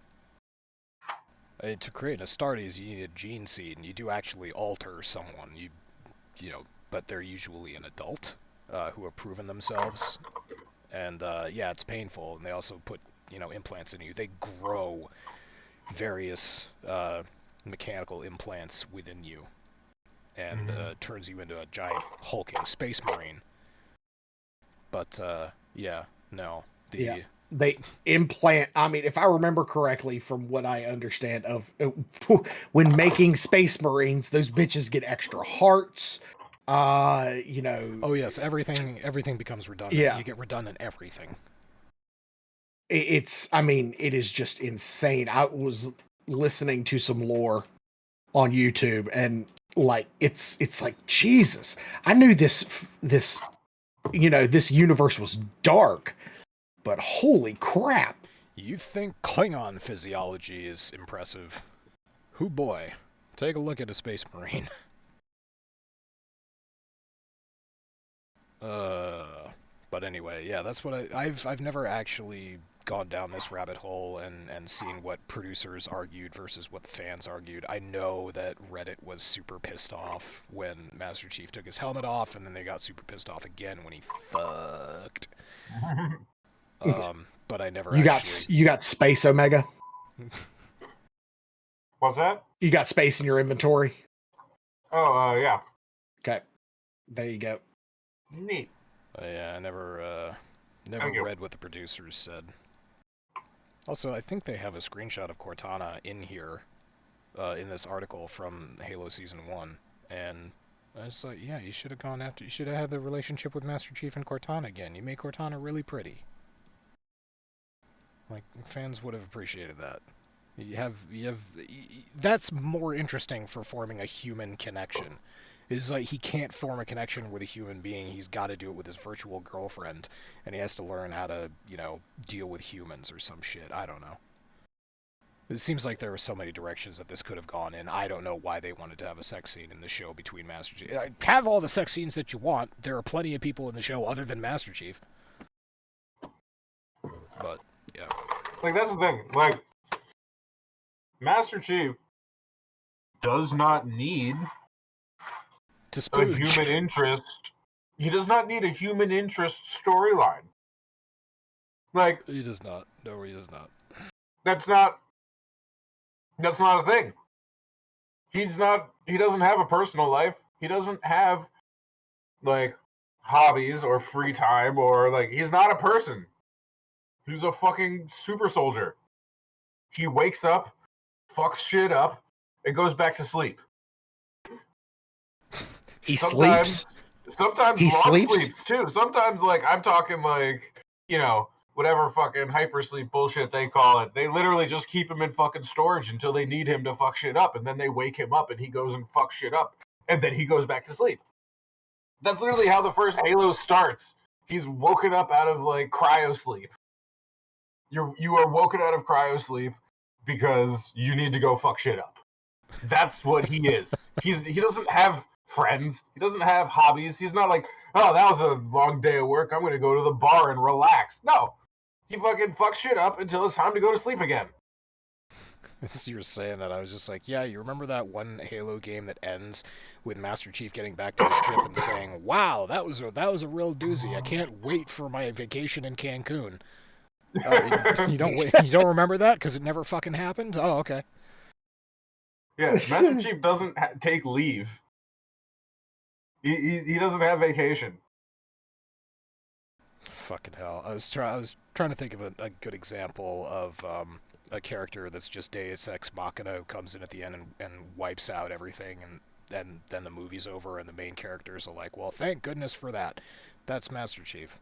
To create an Astartes, you need a gene seed, and you do actually alter someone. You know, but they're usually an adult who have proven themselves, and yeah, it's painful. And they also put implants in you. They grow various mechanical implants within you, and turns you into a giant hulking space marine. But yeah, no, they implant. I mean, if I remember correctly, from what I understand of when making Space Marines, those bitches get extra hearts. Oh yes, everything becomes redundant. Yeah. You get redundant everything. I mean, it is just insane. I was listening to some lore on YouTube, and like it's like Jesus. I knew this this universe was dark, but holy crap. You think Klingon physiology is impressive? Hoo boy. Take a look at a Space Marine. But anyway, yeah, that's what I've never actually gone down this rabbit hole and seen what producers argued versus what the fans argued. I know that Reddit was super pissed off when Master Chief took his helmet off, and then they got super pissed off again when he fucked. But I never You got space, Omega? What's that? You got space in your inventory? Oh, yeah. Okay. There you go. Neat. Yeah, I never read what the producers said. Also, I think they have a screenshot of Cortana in here, in this article from Halo Season 1, and I was like, yeah, you should have had the relationship with Master Chief and Cortana again. You made Cortana really pretty. Like, fans would have appreciated that. That's more interesting for forming a human connection. Is like he can't form a connection with a human being. He's got to do it with his virtual girlfriend, and he has to learn how to, deal with humans or some shit. I don't know. It seems like there were so many directions that this could have gone in. I don't know why they wanted to have a sex scene in the show between Master Chief. Have all the sex scenes that you want. There are plenty of people in the show other than Master Chief. But, yeah. Like, that's the thing. Like, Master Chief does not need a human interest. He does not need a human interest storyline. Like, he does not. No, he does not. That's not a thing. He doesn't have a personal life. He doesn't have like hobbies or free time, or like, he's not a person. He's a fucking super soldier. He wakes up, fucks shit up, and goes back to sleep. He sleeps. Sometimes he sleeps too. Sometimes, like, I'm talking like, whatever fucking hypersleep bullshit they call it. They literally just keep him in fucking storage until they need him to fuck shit up, and then they wake him up and he goes and fucks shit up, and then he goes back to sleep. That's literally how the first Halo starts. He's woken up out of like cryo sleep. You are woken out of cryo sleep because you need to go fuck shit up. That's what he is. He doesn't have friends. He doesn't have hobbies. He's not like, oh, that was a long day of work. I'm going to go to the bar and relax. No. He fucking fucks shit up until it's time to go to sleep again. As you were saying that, I was just like, yeah, you remember that one Halo game that ends with Master Chief getting back to the ship and saying, "Wow, that was a real doozy. I can't wait for my vacation in Cancun." You don't remember that because it never fucking happened? Oh, okay. Yeah, Master Chief doesn't take leave. He doesn't have vacation. Fucking hell. I was trying to think of a good example of a character that's just Deus Ex Machina who comes in at the end and wipes out everything, and then the movie's over and the main characters are like, well, thank goodness for that. That's Master Chief.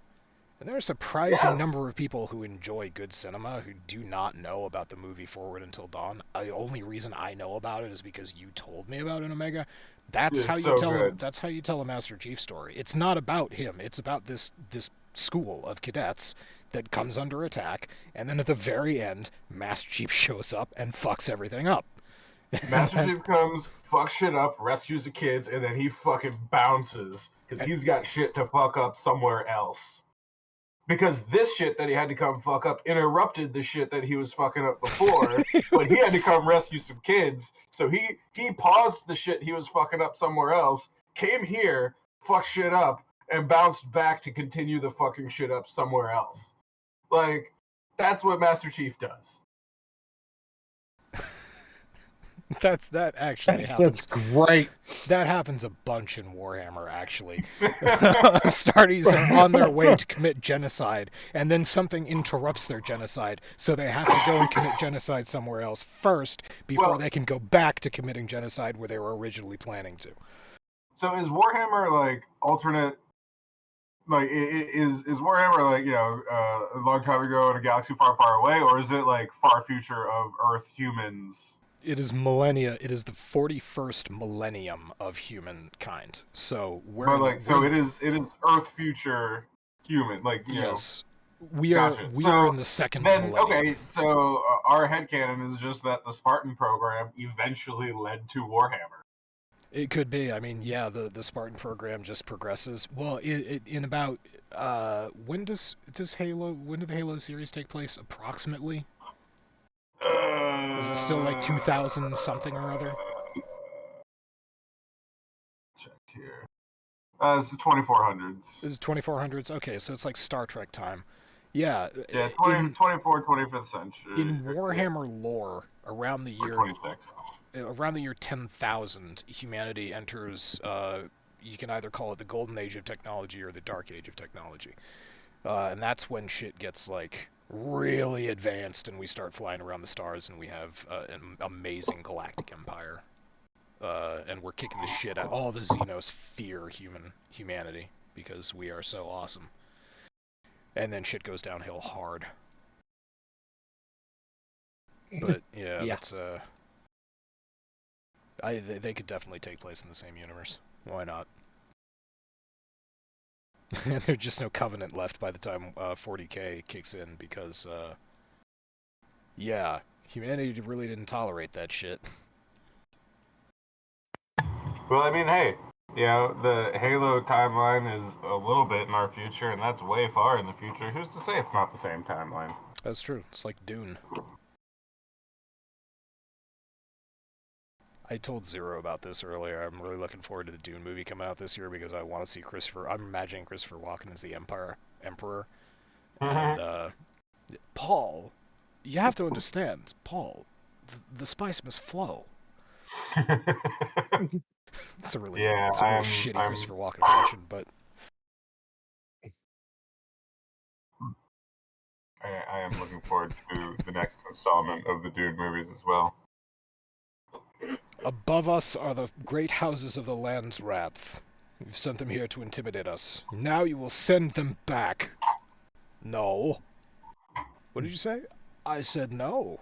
And there are a surprising Yes. number of people who enjoy good cinema who do not know about the movie Forward Until Dawn. The only reason I know about it is because you told me about it, Omega. That's how It's you so tell good. that's how you tell a Master Chief story. It's not about him. It's about this school of cadets that comes under attack, and then at the very end, Master Chief shows up and fucks everything up. Master Chief comes, fucks shit up, rescues the kids, and then he fucking bounces because he's got shit to fuck up somewhere else. Because this shit that he had to come fuck up interrupted the shit that he was fucking up before, but he had to come rescue some kids. So he paused the shit he was fucking up somewhere else, came here, fucked shit up, and bounced back to continue the fucking shit up somewhere else. Like, that's what Master Chief does. That actually That's happens. great. That happens a bunch in Warhammer, actually. Astartes are on their way to commit genocide, and then something interrupts their genocide, so they have to go and commit genocide somewhere else first before Well- they can go back to committing genocide where they were originally planning to. So is Warhammer like alternate? Like, is Warhammer like, a long time ago in a galaxy far, far away, or is it like far future of Earth humans? It is millennia. It is the 41st millennium of humankind. So But like, so it is Earth future human. Like, yes, we are Gotcha. we So, are in the second then millennium. okay, so our headcanon is just that the Spartan program eventually led to Warhammer. It could be. I mean, yeah, the Spartan program just progresses. Well, in about when did the Halo series take place approximately? Is it still like 2000 something or other? Check here. It's the 2400s. Is it 2400s? Okay, so it's like Star Trek time. Yeah. Yeah, 25th century. In Warhammer lore, around the Or year 26th. around the year 10,000, humanity enters. You can either call it the golden age of technology or the dark age of technology, and that's when shit gets like really advanced, and we start flying around the stars, and we have an amazing galactic empire, and we're kicking the shit out. All the Xenos fear humanity because we are so awesome, and then shit goes downhill hard. But yeah, Yeah. that's they could definitely take place in the same universe. Why not? There's just no Covenant left by the time 40K kicks in because, yeah, humanity really didn't tolerate that shit. Well, I mean, hey, the Halo timeline is a little bit in our future, and that's way far in the future. Who's to say it's not the same timeline? That's true. It's like Dune. I told Zero about this earlier. I'm really looking forward to the Dune movie coming out this year because I want to see Christopher. I'm imagining Christopher Walken as the Emperor. And, Paul, you have to understand, Paul, the spice must flow. It's a really, shitty Christopher Walken impression, but I am looking forward to the next installment of the Dune movies as well. above us are the great houses of the land's wrath. You've sent them here to intimidate us. Now you will send them back. No. What did you say? I said no.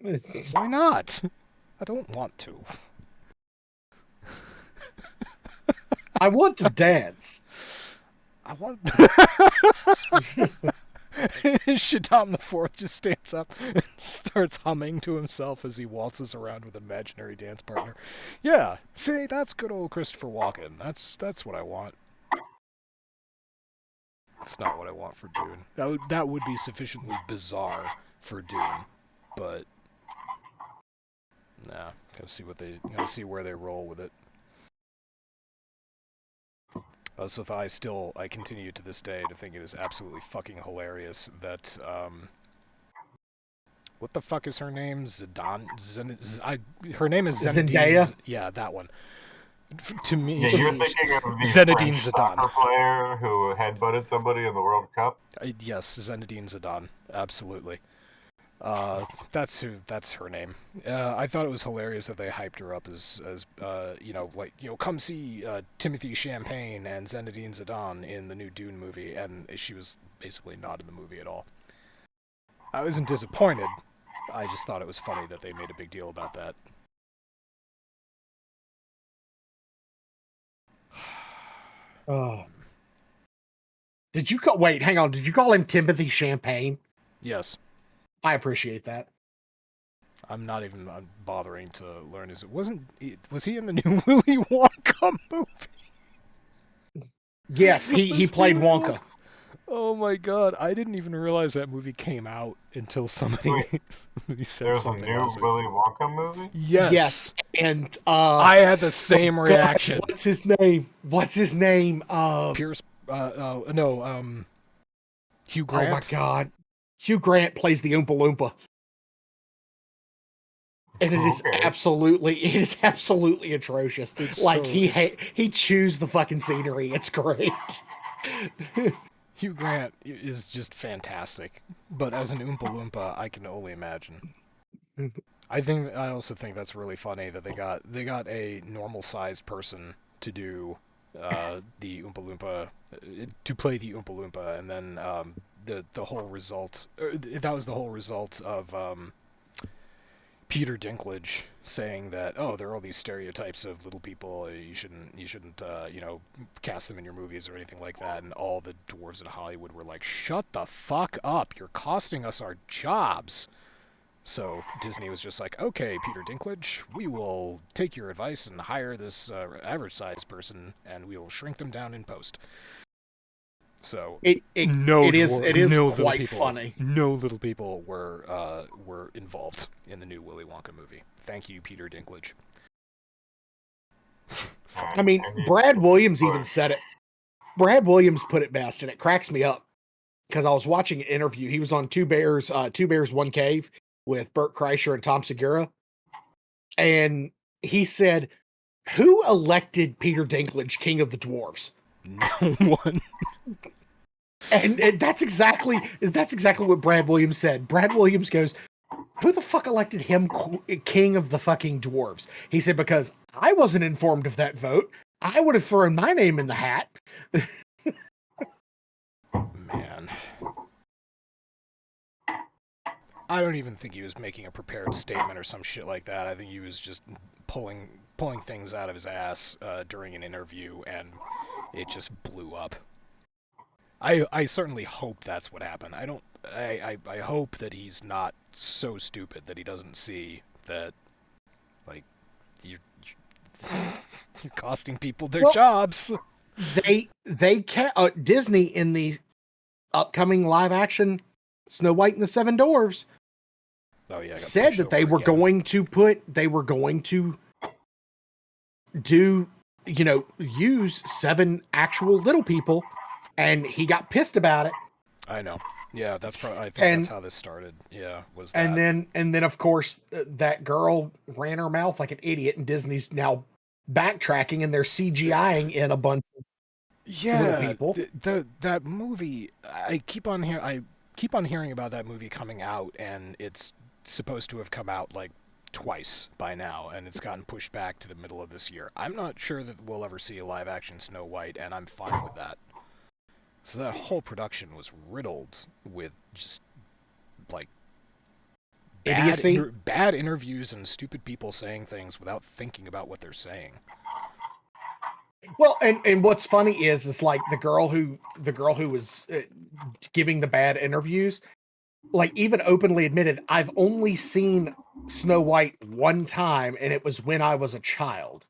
Why not? I don't want to. I want to dance. I want. Shaddam the Fourth just stands up and starts humming to himself as he waltzes around with an imaginary dance partner. Yeah, see, that's good old Christopher Walken. That's what I want. It's not what I want for Dune. That would be sufficiently bizarre for Dune, but Nah, gotta see where they roll with it. So I continue to this day to think it is absolutely fucking hilarious that what the fuck is her name? Her name is Zenedine. Zendaya? Yeah, that one. To me, Yeah, you're thinking of the Zenedine French Zidane. soccer player who headbutted somebody in the World Cup. Yes, Zenedine Zidane. Absolutely. That's her name. I thought it was hilarious that they hyped her up as come see Timothy Champagne and Zinedine Zidane in the new Dune movie, and she was basically not in the movie at all. I wasn't disappointed. I just thought it was funny that they made a big deal about that. Oh. Wait, hang on. Did you call him Timothy Champagne? Yes. I appreciate that. I'm not even bothering to learn his. Was he in the new Willy Wonka movie? Yes, he played Wonka. Oh my god, I didn't even realize that movie came out until somebody said There's something. There's a new Willy Wonka movie? Yes. And I had the same reaction. God, what's his name? Pierce no, Hugh Grant. Oh my god. Hugh Grant plays the Oompa Loompa. And it is absolutely atrocious. It's like so he chews the fucking scenery. It's great. Hugh Grant is just fantastic, but as an Oompa Loompa, I can only imagine. I also think that's really funny that they got a normal sized person to do the Oompa Loompa to play the Oompa Loompa, and then the whole result that was the whole result of Peter Dinklage saying that, oh, there are all these stereotypes of little people, you shouldn't cast them in your movies or anything like that, and all the dwarves in Hollywood were like, shut the fuck up, you're costing us our jobs. So Disney was just like, okay, Peter Dinklage, we will take your advice and hire this average sized person, and we will shrink them down in post. So it is quite funny. No little people were involved in the new Willy Wonka movie. Thank you, Peter Dinklage. I mean, Brad Williams even said it. Brad Williams put it best, and it cracks me up because I was watching an interview. He was on Two Bears, One Cave with Bert Kreischer and Tom Segura, and he said, "Who elected Peter Dinklage King of the Dwarves?" No one. And that's exactly what Brad Williams said. Brad Williams goes, who the fuck elected him king of the fucking dwarves? He said, because I wasn't informed of that vote. I would have thrown my name in the hat. Man. I don't even think he was making a prepared statement or some shit like that. I think he was just pulling things out of his ass during an interview, and it just blew up. I certainly hope that's what happened. I hope that he's not so stupid that he doesn't see that, like, you're costing people their jobs. Disney in the upcoming live action Snow White and the Seven Dwarfs said that they were going to do, use 7 actual little people. And he got pissed about it. I know. Yeah, that's probably. I think that's how this started. Yeah, was that. And then of course that girl ran her mouth like an idiot, and Disney's now backtracking and they're CGIing in a bunch of little people. That movie. I keep on hearing about that movie coming out, and it's supposed to have come out like twice by now, and it's gotten pushed back to the middle of this year. I'm not sure that we'll ever see a live action Snow White, and I'm fine with that. So that whole production was riddled with just, like, idiocy, bad interviews and stupid people saying things without thinking about what they're saying. Well, and what's funny is like the girl who was giving the bad interviews, like, even openly admitted, I've only seen Snow White one time, and it was when I was a child.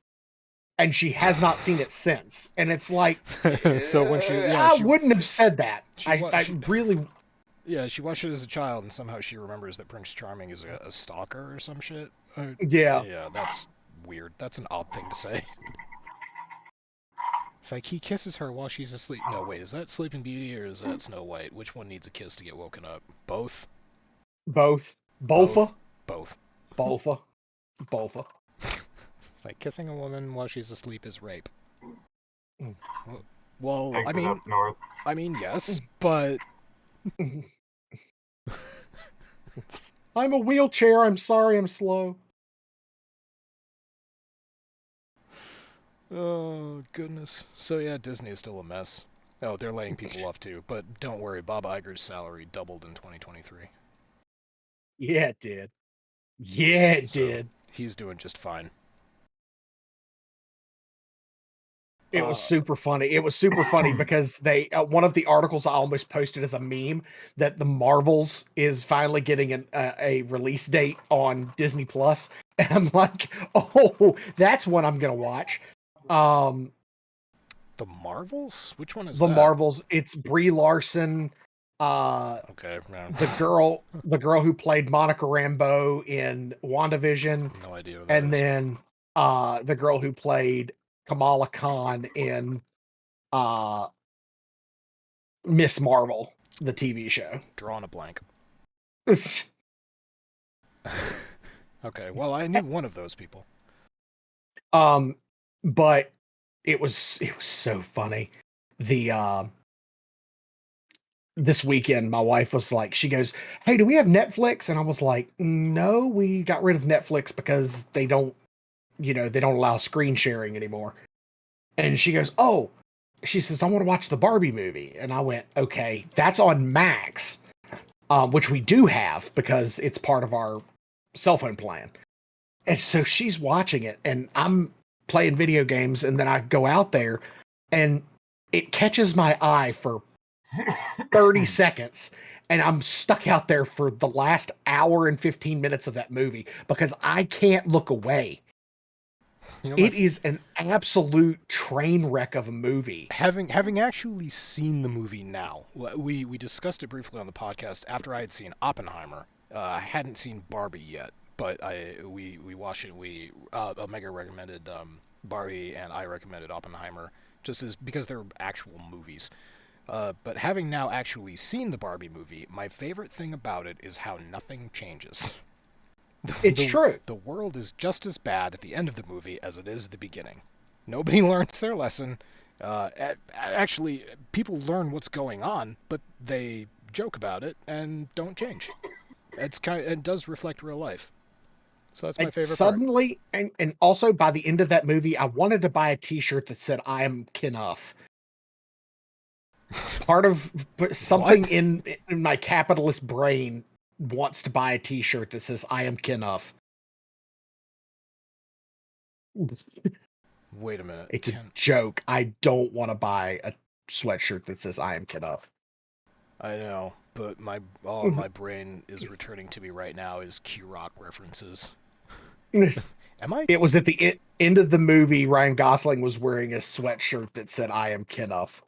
And she has not seen it since. And it's like, so when she I wouldn't have said that. I really. Yeah, she watched it as a child, and somehow she remembers that Prince Charming is a stalker or some shit. Yeah. Yeah, that's weird. That's an odd thing to say. It's like he kisses her while she's asleep. No, wait, is that Sleeping Beauty or is that Snow White? Which one needs a kiss to get woken up? Both? Both. Both? Bofa. Both. Bofa. Bofa. It's like kissing a woman while she's asleep is rape. Mm. Well, Exit up north. I mean, yes, but I'm a wheelchair. I'm sorry. I'm slow. oh goodness. So yeah, Disney is still a mess. Oh, they're laying people off too, but don't worry, Bob Iger's salary doubled in 2023. Yeah, it did. Yeah, it So did. he's doing just fine. It was super funny. It was super funny because they one of the articles I almost posted as a meme that the Marvels is finally getting a release date on Disney Plus, and I'm like, oh, that's what I'm gonna watch. The Marvels? Which one is The that? Marvels. It's Brie Larson, Okay, man. the girl who played Monica Rambeau in WandaVision, No idea who that and is. then the girl who played Kamala Khan in uh Miss Marvel, the TV show. Drawing a blank. Okay, well, I knew one of those people. But it was so funny. The this weekend my wife was like, she goes, "Hey, do we have Netflix?" And I was like, "No, we got rid of Netflix because they don't, they don't allow screen sharing anymore." And she goes, "Oh," she says, "I want to watch the Barbie movie." And I went, "Okay, that's on Max." Which we do have because it's part of our cell phone plan. And so she's watching it, and I'm playing video games, and then I go out there, and it catches my eye for 30 seconds, and I'm stuck out there for the last hour and 15 minutes of that movie because I can't look away. You know, It is an absolute train wreck of a movie. having actually seen the movie now, we discussed it briefly on the podcast after I had seen Oppenheimer. I hadn't seen Barbie yet, but we watched it. We Omega recommended Barbie, and I recommended Oppenheimer, just as because they're actual movies. But having now actually seen the Barbie movie, my favorite thing about it is how nothing changes. It's true. The world is just as bad at the end of the movie as it is at the beginning. Nobody learns their lesson. Actually, people learn what's going on, but they joke about it and don't change. It does reflect real life. So that's my And favorite part. suddenly, and also by the end of that movie, I wanted to buy a T-shirt that said "I am Kenough." Part of something What? in my capitalist brain wants to buy a T-shirt that says "I am Kenough." Wait a minute. It's a joke. I don't want to buy a sweatshirt that says "I am Kenough." I know, but all my brain is returning to me right now is Q-Rock references. Am I? It was at the end of the movie. Ryan Gosling was wearing a sweatshirt that said "I am Kenough."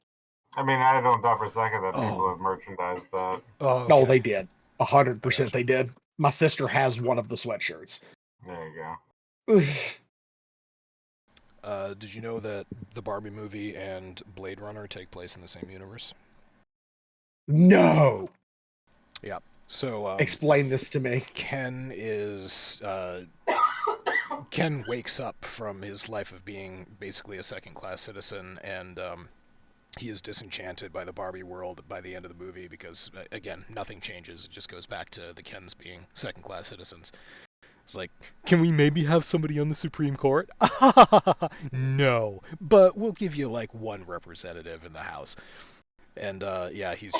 I mean, I don't doubt for a second that people Oh. have merchandised that. Oh, Oh, okay. they did. 100% gotcha. they did. My sister has one of the sweatshirts. There you go. Did you know that the Barbie movie and Blade Runner take place in the same universe? No. Yeah. So Explain this to me. Ken Ken wakes up from his life of being basically a second-class citizen, and he is disenchanted by the Barbie world by the end of the movie because, again, nothing changes. It just goes back to the Kens being second-class citizens. It's like, can we maybe have somebody on the Supreme Court? No, but we'll give you like one representative in the House. And yeah, he's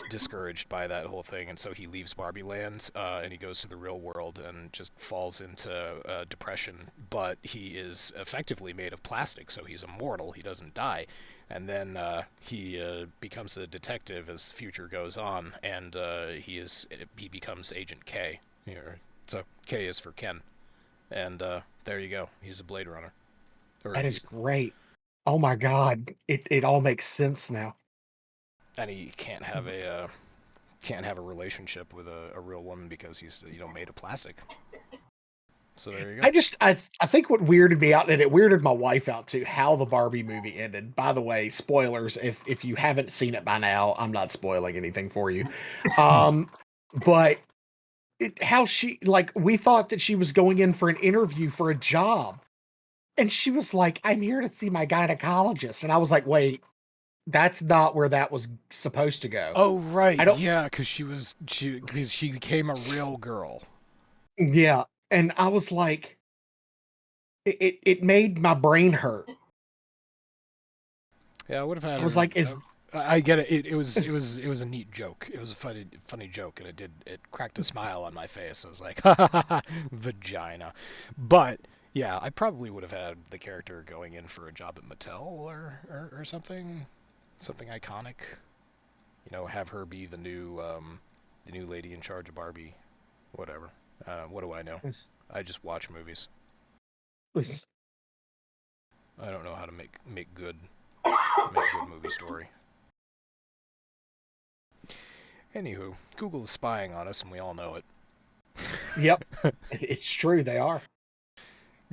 discouraged by that whole thing, and so he leaves Barbie Land and he goes to the real world and just falls into depression. But he is effectively made of plastic, so he's immortal. He doesn't die. And then he becomes a detective as future goes on, and he becomes Agent K. Here, so K is for Ken, and there you go. He's a Blade Runner. That is great. Oh my God. It all makes sense now. And he can't have a can't have a relationship with a real woman because he's, you know, made of plastic. So there you go. I think what weirded me out, and it weirded my wife out too, how the Barbie movie ended. By the way, spoilers, if you haven't seen it by now, I'm not spoiling anything for you. But how she, like, we thought that she was going in for an interview for a job. And she was like, I'm here to see my gynecologist. And I was like, wait, that's not where that was supposed to go. Oh right, I don't, yeah, because she became a real girl. yeah. And I was like, it made my brain hurt. Yeah, I would have had I was her. like, I get it. It was a neat joke. It was a funny joke, and it cracked a smile on my face. I was like, ha ha ha, ha, vagina. But yeah, I probably would have had the character going in for a job at Mattel or something iconic. You know, have her be the new lady in charge of Barbie. Whatever. What do I know? I just watch movies. I don't know how to make good movie story. Anywho, Google is spying on us, and we all know it. Yep, it's true. They are.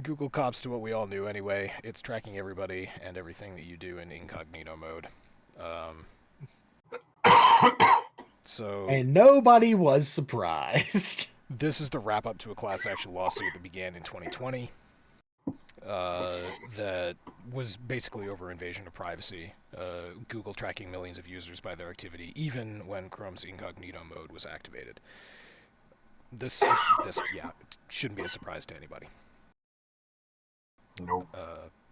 Google cops to what we all knew anyway. It's tracking everybody and everything that you do in incognito mode. So, And nobody was surprised. this is the wrap up to a class action lawsuit that began in 2020. That was basically over invasion of privacy. Google tracking millions of users by their activity, even when Chrome's incognito mode was activated. This yeah, it shouldn't be a surprise to anybody. Nope.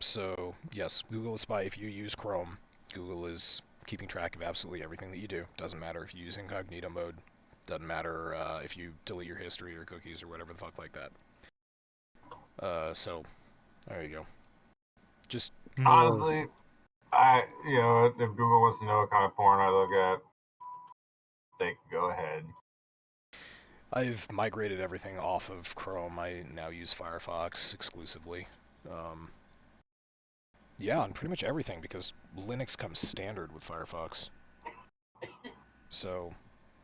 So yes, Google is spy. If you use Chrome, Google is keeping track of absolutely everything that you do. Doesn't matter if you use incognito mode. Doesn't matter if you delete your history or cookies or whatever the fuck like that. So there you go. Just honestly, if Google wants to know what kind of porn I look at, they can go ahead. I've migrated everything off of Chrome. I now use Firefox exclusively. Yeah, on pretty much everything, because Linux comes standard with Firefox. So,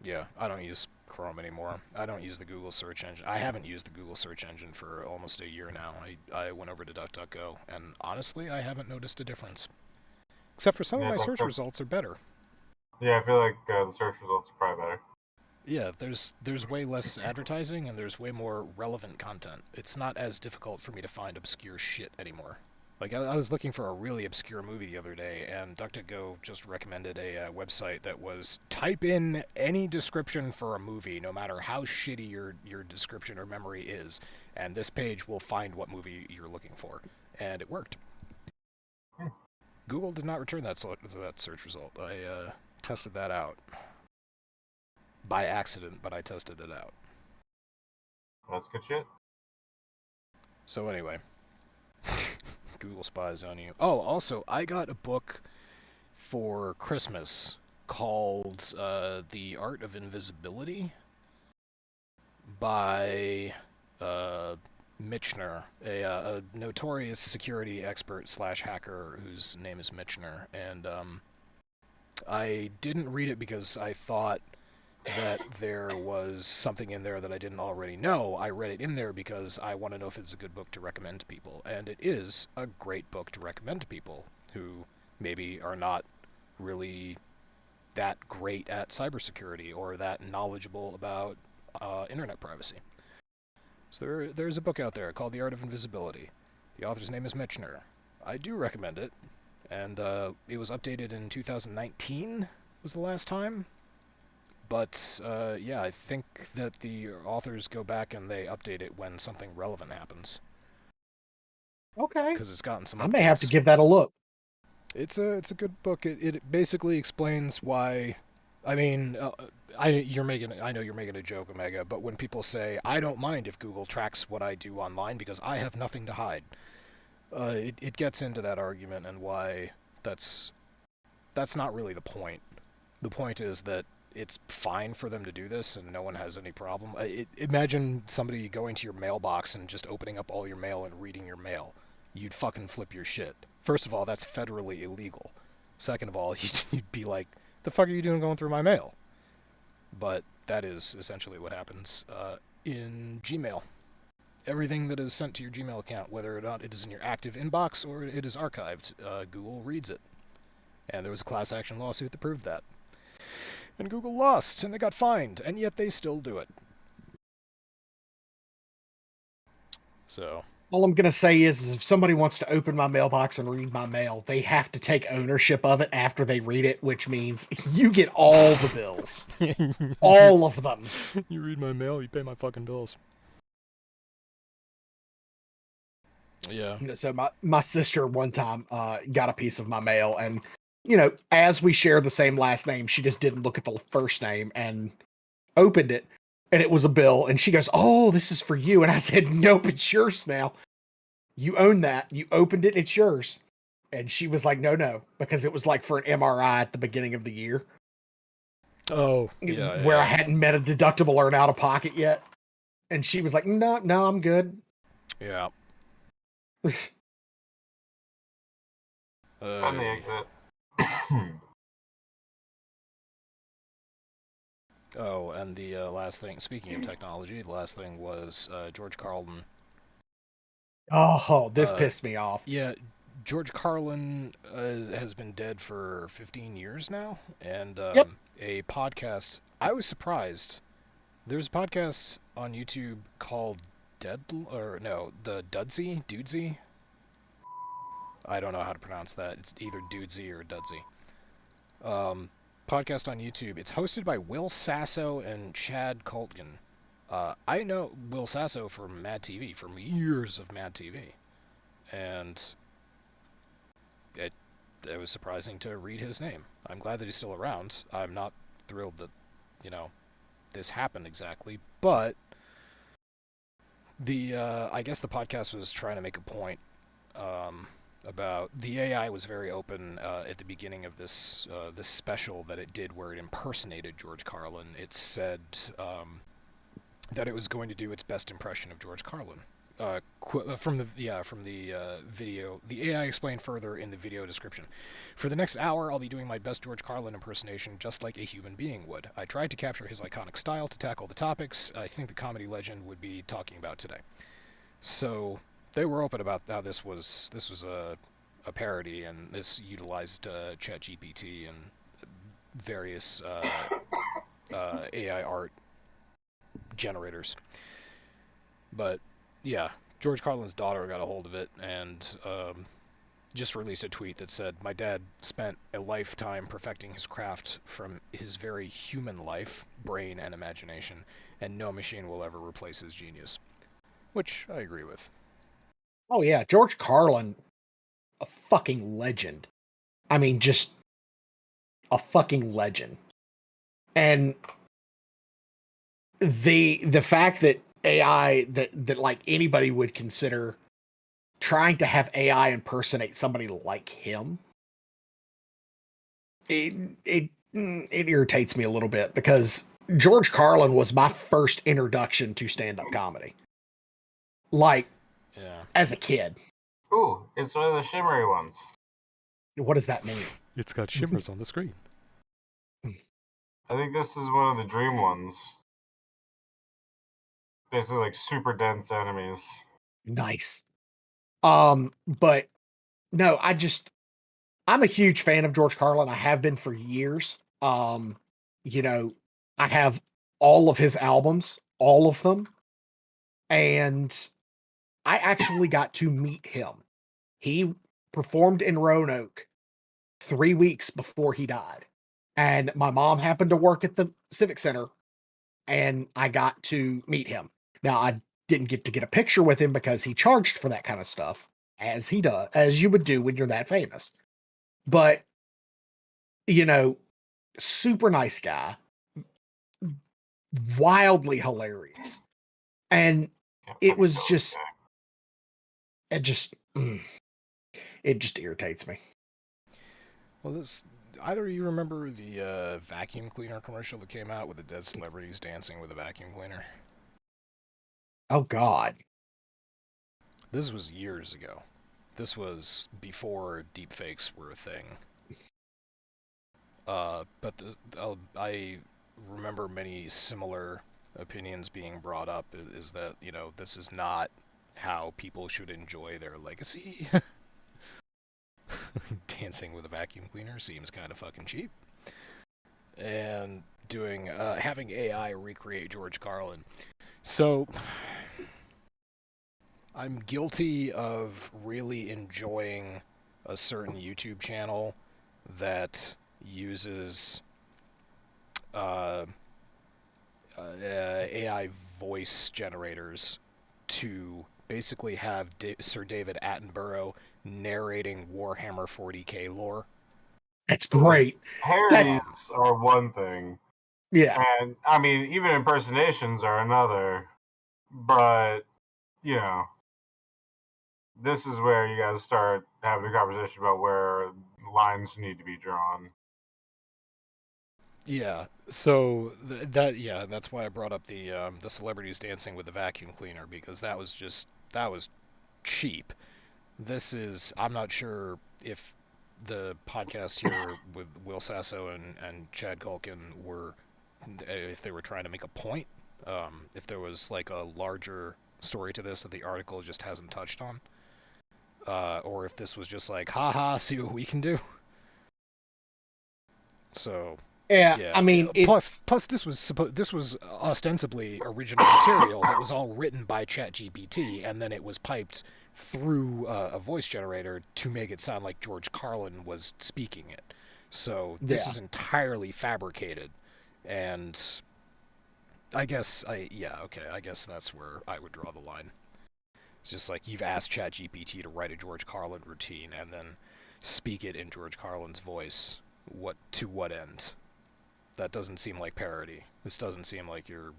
yeah, I don't use Chrome anymore. I don't use the Google search engine. I haven't used the Google search engine for almost a year now. I went over to DuckDuckGo, and honestly, I haven't noticed a difference. Except for some of my search results are better. Yeah, I feel like the search results are probably better. Yeah, there's way less advertising, and there's way more relevant content. It's not as difficult for me to find obscure shit anymore. Like, I was looking for a really obscure movie the other day, and DuckDuckGo just recommended a website that was, type in any description for a movie, no matter how shitty your description or memory is, and this page will find what movie you're looking for. And it worked. Google did not return that search result. I tested that out. By accident, but I tested it out. That's good shit. So anyway, Google spies on you. Oh, also, I got a book for Christmas called The Art of Invisibility by Michener, a notorious security expert / hacker whose name is Michener. And I didn't read it because I thought that there was something in there that I didn't already know. I read it in there because I want to know if it's a good book to recommend to people. And it is a great book to recommend to people who maybe are not really that great at cybersecurity or that knowledgeable about internet privacy. So there's a book out there called The Art of Invisibility. The author's name is Michener. I do recommend it. And it was updated in 2019 was the last time. But, yeah, I think that the authors go back and they update it when something relevant happens. Okay. Because it's gotten some updates. I may have to give that a look. It's a good book. It basically explains why... I mean, I know you're making a joke, Omega, but when people say, I don't mind if Google tracks what I do online because I have nothing to hide, it gets into that argument and why that's not really the point. The point is that it's fine for them to do this and no one has any problem. Imagine somebody going to your mailbox and just opening up all your mail and reading your mail. You'd fucking flip your shit. First of all, that's federally illegal. Second of all, you'd be like, the fuck are you doing going through my mail? but that is essentially what happens in Gmail. Everything that is sent to your Gmail account, whether or not it is in your active inbox or it is archived, Google reads it. And there was a class action lawsuit that proved that. And Google lost, and they got fined, and yet they still do it. So, All I'm going to say is if somebody wants to open my mailbox and read my mail, they have to take ownership of it after they read it, which means you get all the bills. All of them. You read my mail, you pay my fucking bills. Yeah. So my sister one time got a piece of my mail, and as we share the same last name, she just didn't look at the first name and opened it, and it was a bill, and she goes, "Oh, this is for you." And I said, "Nope, it's yours now. You own that. You opened it, it's yours." And she was like, "No," because it was like for an MRI at the beginning of the year. Oh, yeah. Where I hadn't met a deductible or an out of pocket yet. And she was like, "No, I'm good." Yeah. Find the exit. Oh, and the last thing, speaking of technology, the last thing was George Carlin. Oh, this pissed me off. Yeah, George Carlin has been dead for 15 years now, and Yep. a podcast. I was surprised. There's a podcast on YouTube called the Dudesy. I don't know how to pronounce that. It's either Dudesy or Dudsy. Podcast on YouTube. It's hosted by Will Sasso and Chad Coltgen. I know Will Sasso from Mad TV, from years of Mad TV, and it was surprising to read his name. I'm glad that he's still around. I'm not thrilled that this happened exactly, but I guess the podcast was trying to make a point about the AI was very open at the beginning of this special that it did, where it impersonated George Carlin. It said that it was going to do its best impression of George Carlin. From the video, the AI explained further in the video description. For the next hour, I'll be doing my best George Carlin impersonation, just like a human being would. I tried to capture his iconic style to tackle the topics I think the comedy legend would be talking about today. So they were open about how this was a parody, and this utilized ChatGPT and various AI art generators. But yeah, George Carlin's daughter got a hold of it and just released a tweet that said, "My dad spent a lifetime perfecting his craft from his very human life, brain, and imagination, and no machine will ever replace his genius." Which I agree with. Oh yeah, George Carlin, a fucking legend. I mean, just a fucking legend. And the fact that AI that like anybody would consider trying to have AI impersonate somebody like him, it irritates me a little bit, because George Carlin was my first introduction to stand-up comedy. Like, Yeah. as a kid. Ooh, it's one of the shimmery ones. What does that mean? It's got shimmers on the screen. I think this is one of the dream ones. Basically, like super dense enemies. Nice. But no, I'm a huge fan of George Carlin. I have been for years. You know, I have all of his albums, all of them. And I actually got to meet him. He performed in Roanoke 3 weeks before he died. And my mom happened to work at the Civic Center, and I got to meet him. Now, I didn't get to get a picture with him because he charged for that kind of stuff, as you would do when you're that famous. But, super nice guy, wildly hilarious. And it was just, it just irritates me. Well, either of you remember the vacuum cleaner commercial that came out with the dead celebrities dancing with a vacuum cleaner? Oh, God. This was years ago. This was before deepfakes were a thing. But I remember many similar opinions being brought up is that, you know, this is not how people should enjoy their legacy. Dancing with a vacuum cleaner seems kind of fucking cheap. And doing having AI recreate George Carlin. So I'm guilty of really enjoying a certain YouTube channel that uses uh, AI voice generators to basically have Sir David Attenborough narrating Warhammer 40k lore. That's great. Parodies are one thing, Yeah. and I mean, even impersonations are another. But you know, this is where you guys start having a conversation about where lines need to be drawn. Yeah, so that's why I brought up the celebrities dancing with the vacuum cleaner, because that was cheap. This is, I'm not sure if the podcast here with Will Sasso and Chad Culkin were, if they were trying to make a point, if there was like a larger story to this that the article just hasn't touched on, or if this was just like, haha, see what we can do. So Yeah. yeah. I mean, Plus, this was ostensibly original material that was all written by ChatGPT, and then it was piped through a voice generator to make it sound like George Carlin was speaking it. So this is entirely fabricated, and I guess I guess that's where I would draw the line. It's just like you've asked ChatGPT to write a George Carlin routine and then speak it in George Carlin's voice. What end? That doesn't seem like parody. This doesn't seem like you're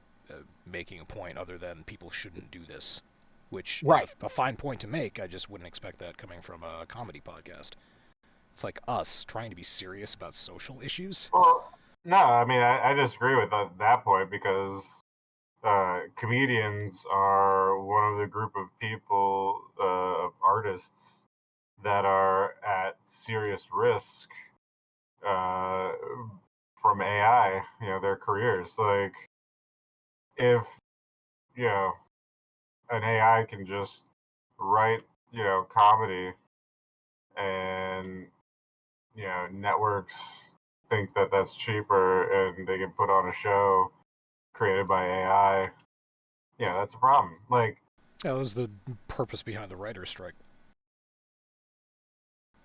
making a point other than people shouldn't do this, which right. is a fine point to make. I just wouldn't expect that coming from a comedy podcast. It's like us trying to be serious about social issues. Well, no, I mean, I disagree with that point because comedians are one of the group of people, artists that are at serious risk uh, from AI, their careers. Like, if, you know, an AI can just write, comedy and, networks think that that's cheaper and they can put on a show created by AI, that's a problem. Like, That was the purpose behind the writer's strike,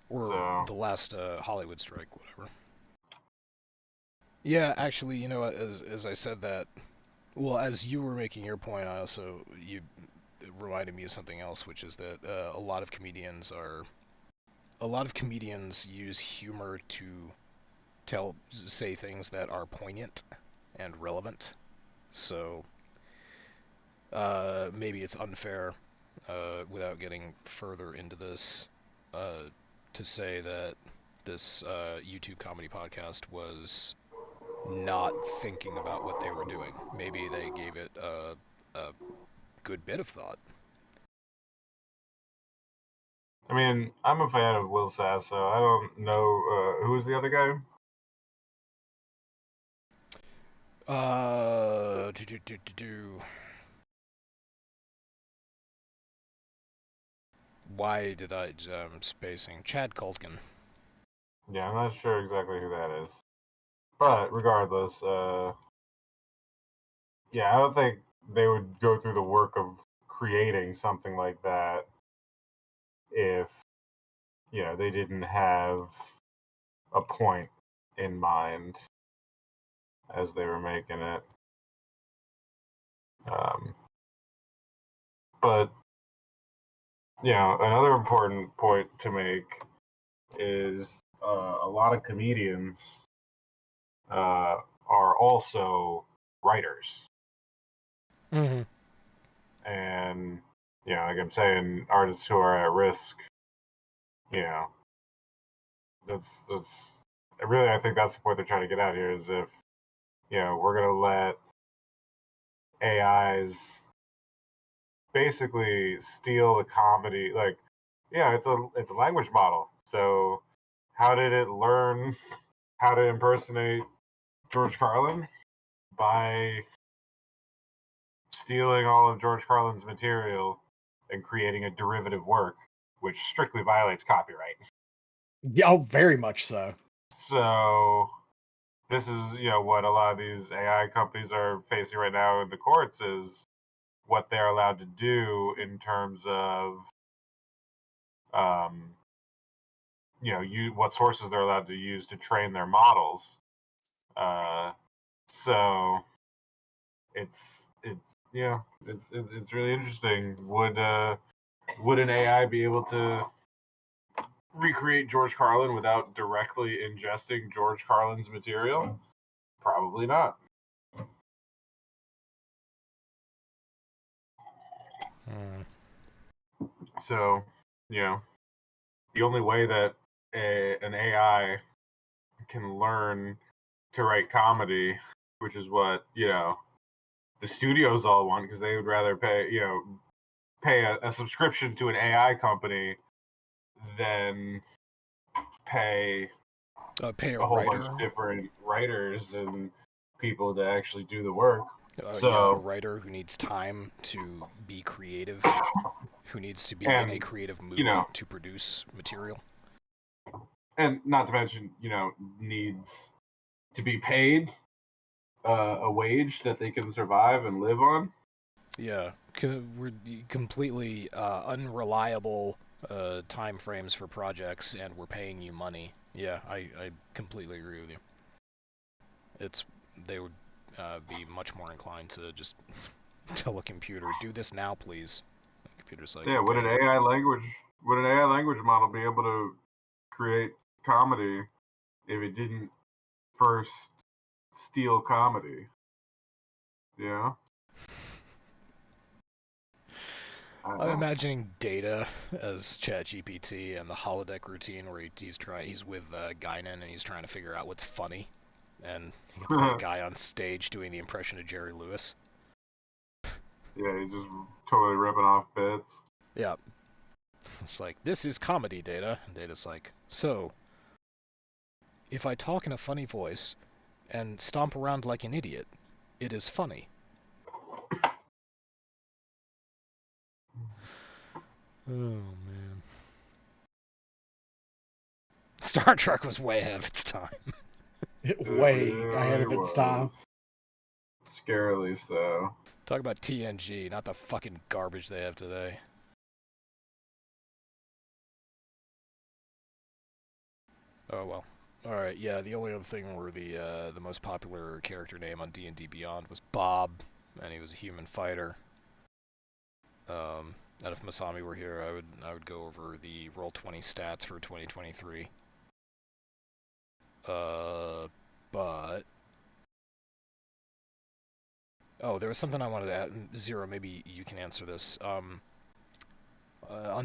or so, the last Hollywood strike, whatever. Yeah, actually, you know, as I said that, well, as you were making your point, you it reminded me of something else, which is that a lot of comedians use humor to say things that are poignant and relevant. So maybe it's unfair, without getting further into this, to say that this YouTube comedy podcast was not thinking about what they were doing. Maybe they gave it a good bit of thought. I mean, I'm a fan of Will Sasso. I don't know who was the other guy. Uh, do, do, do, do, do. Why did spacing? Chad Culkin. Yeah, I'm not sure exactly who that is. But regardless, yeah, I don't think they would go through the work of creating something like that if, they didn't have a point in mind as they were making it. Um, but, another important point to make is a lot of comedians are also writers. Mm-hmm. And, like I'm saying, artists who are at risk, you know, that's really, I think that's the point they're trying to get out here is if, we're going to let AIs basically steal the comedy, like, it's a language model. So how did it learn how to impersonate George Carlin? by stealing all of George Carlin's material and creating a derivative work, which strictly violates copyright. Yeah, oh, very much so. So this is, what a lot of these AI companies are facing right now in the courts is what they're allowed to do in terms of, what sources they're allowed to use to train their models. So it's really interesting. Would an AI be able to recreate George Carlin without directly ingesting George Carlin's material? Probably not. So, the only way that an AI can learn to write comedy, which is what, the studios all want, because they would rather pay a subscription to an AI company than pay Pay a a whole bunch writer. of different writers and people to actually do the work. Yeah, a writer who needs time to be creative, who needs to be in a and creative mood to produce material. And not to mention, needs to be paid a wage that they can survive and live on. Yeah, we're completely unreliable time frames for projects, and we're paying you money. Yeah, I completely agree with you. They would be much more inclined to just tell a computer, "Do this now, please." The computer's like, So yeah, okay. would an AI language model be able to create comedy if it didn't first steal comedy? Yeah. I'm imagining Data as ChatGPT and the holodeck routine where he's with Guinan and he's trying to figure out what's funny, and he gets that guy on stage doing the impression of Jerry Lewis. Yeah, he's just totally ripping off bits. Yeah. It's like, this is comedy, Data. And Data's like, so, if I talk in a funny voice and stomp around like an idiot, it is funny. Oh, man. Star Trek was way ahead of its time. Way ahead of its time. Scarily so. Talk about TNG, not the fucking garbage they have today. Oh well. Alright, yeah, the only other thing were the most popular character name on D&D Beyond was Bob, and he was a human fighter. And if Masami were here, I would go over the Roll20 stats for 2023. But... Oh, there was something I wanted to add. Zero, maybe you can answer this. On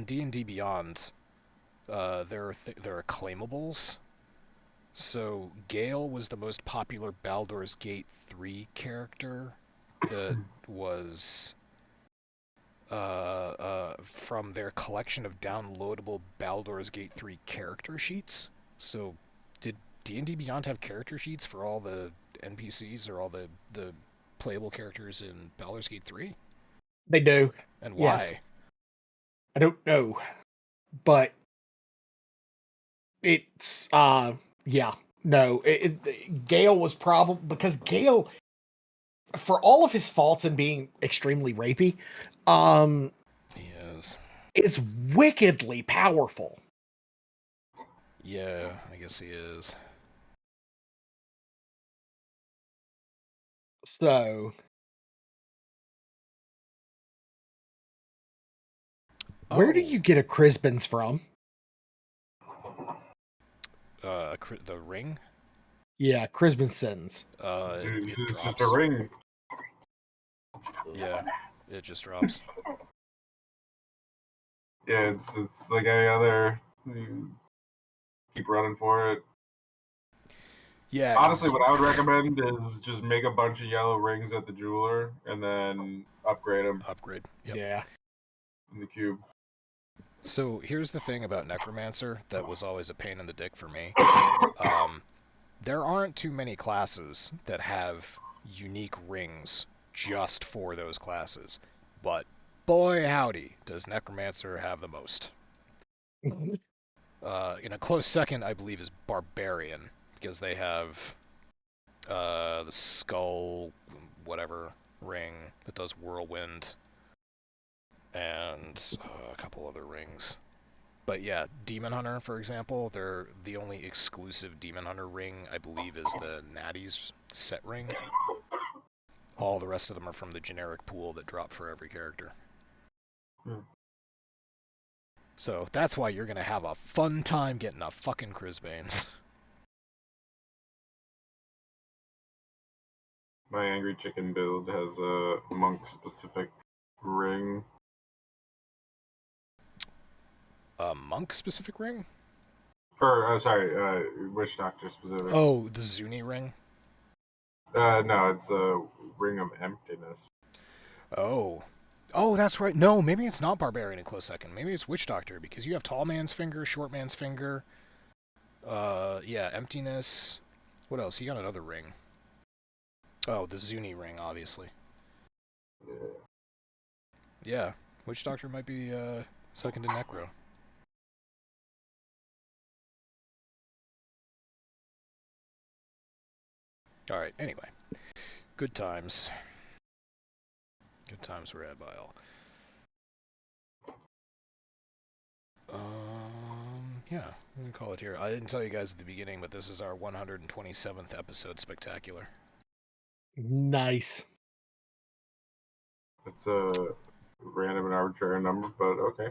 D&D Beyond, there are claimables. So, Gale was the most popular Baldur's Gate 3 character that was from their collection of downloadable Baldur's Gate 3 character sheets. So, did D&D Beyond have character sheets for all the NPCs or all the playable characters in Baldur's Gate 3? They do. And why? Yes. I don't know. But it's yeah. No, Gale was probably because Gale, for all of his faults and being extremely rapey, He is wickedly powerful. Yeah, I guess he is. So, where do you get a Crispins from? The ring? Yeah, Crispinsons. It's just a ring. Yeah, it just drops. Yeah, it's like any other. You keep running for it. Yeah. Honestly, what I would recommend is just make a bunch of yellow rings at the jeweler and then upgrade them. Upgrade. Yep. Yeah. In the cube. So here's the thing about Necromancer that was always a pain in the dick for me. There aren't too many classes that have unique rings just for those classes. But boy howdy, does Necromancer have the most. In a close second, I believe, is Barbarian, because they have the skull, whatever, ring that does Whirlwind, and a couple other rings. But yeah, Demon Hunter, for example, they're the only exclusive Demon Hunter ring, I believe, is the Natty's set ring. All the rest of them are from the generic pool that drop for every character. So that's why you're going to have a fun time getting a fucking Crisbanes. My Angry Chicken build has a monk-specific ring. A monk-specific ring? Or, sorry, Witch Doctor specific. Oh, the Zuni ring? No, it's a Ring of Emptiness. Oh. Oh, that's right. No, maybe it's not Barbarian in close second. Maybe it's Witch Doctor, because you have Tall Man's Finger, Short Man's Finger. Yeah, Emptiness. What else? You got another ring. Oh, the Zuni ring, obviously. Yeah, Witch Doctor might be second to Necro. Alright, anyway. Good times. Good times were had by all. Yeah, we can call it here. I didn't tell you guys at the beginning, but this is our 127th episode spectacular. Nice. It's a random and arbitrary number, but okay.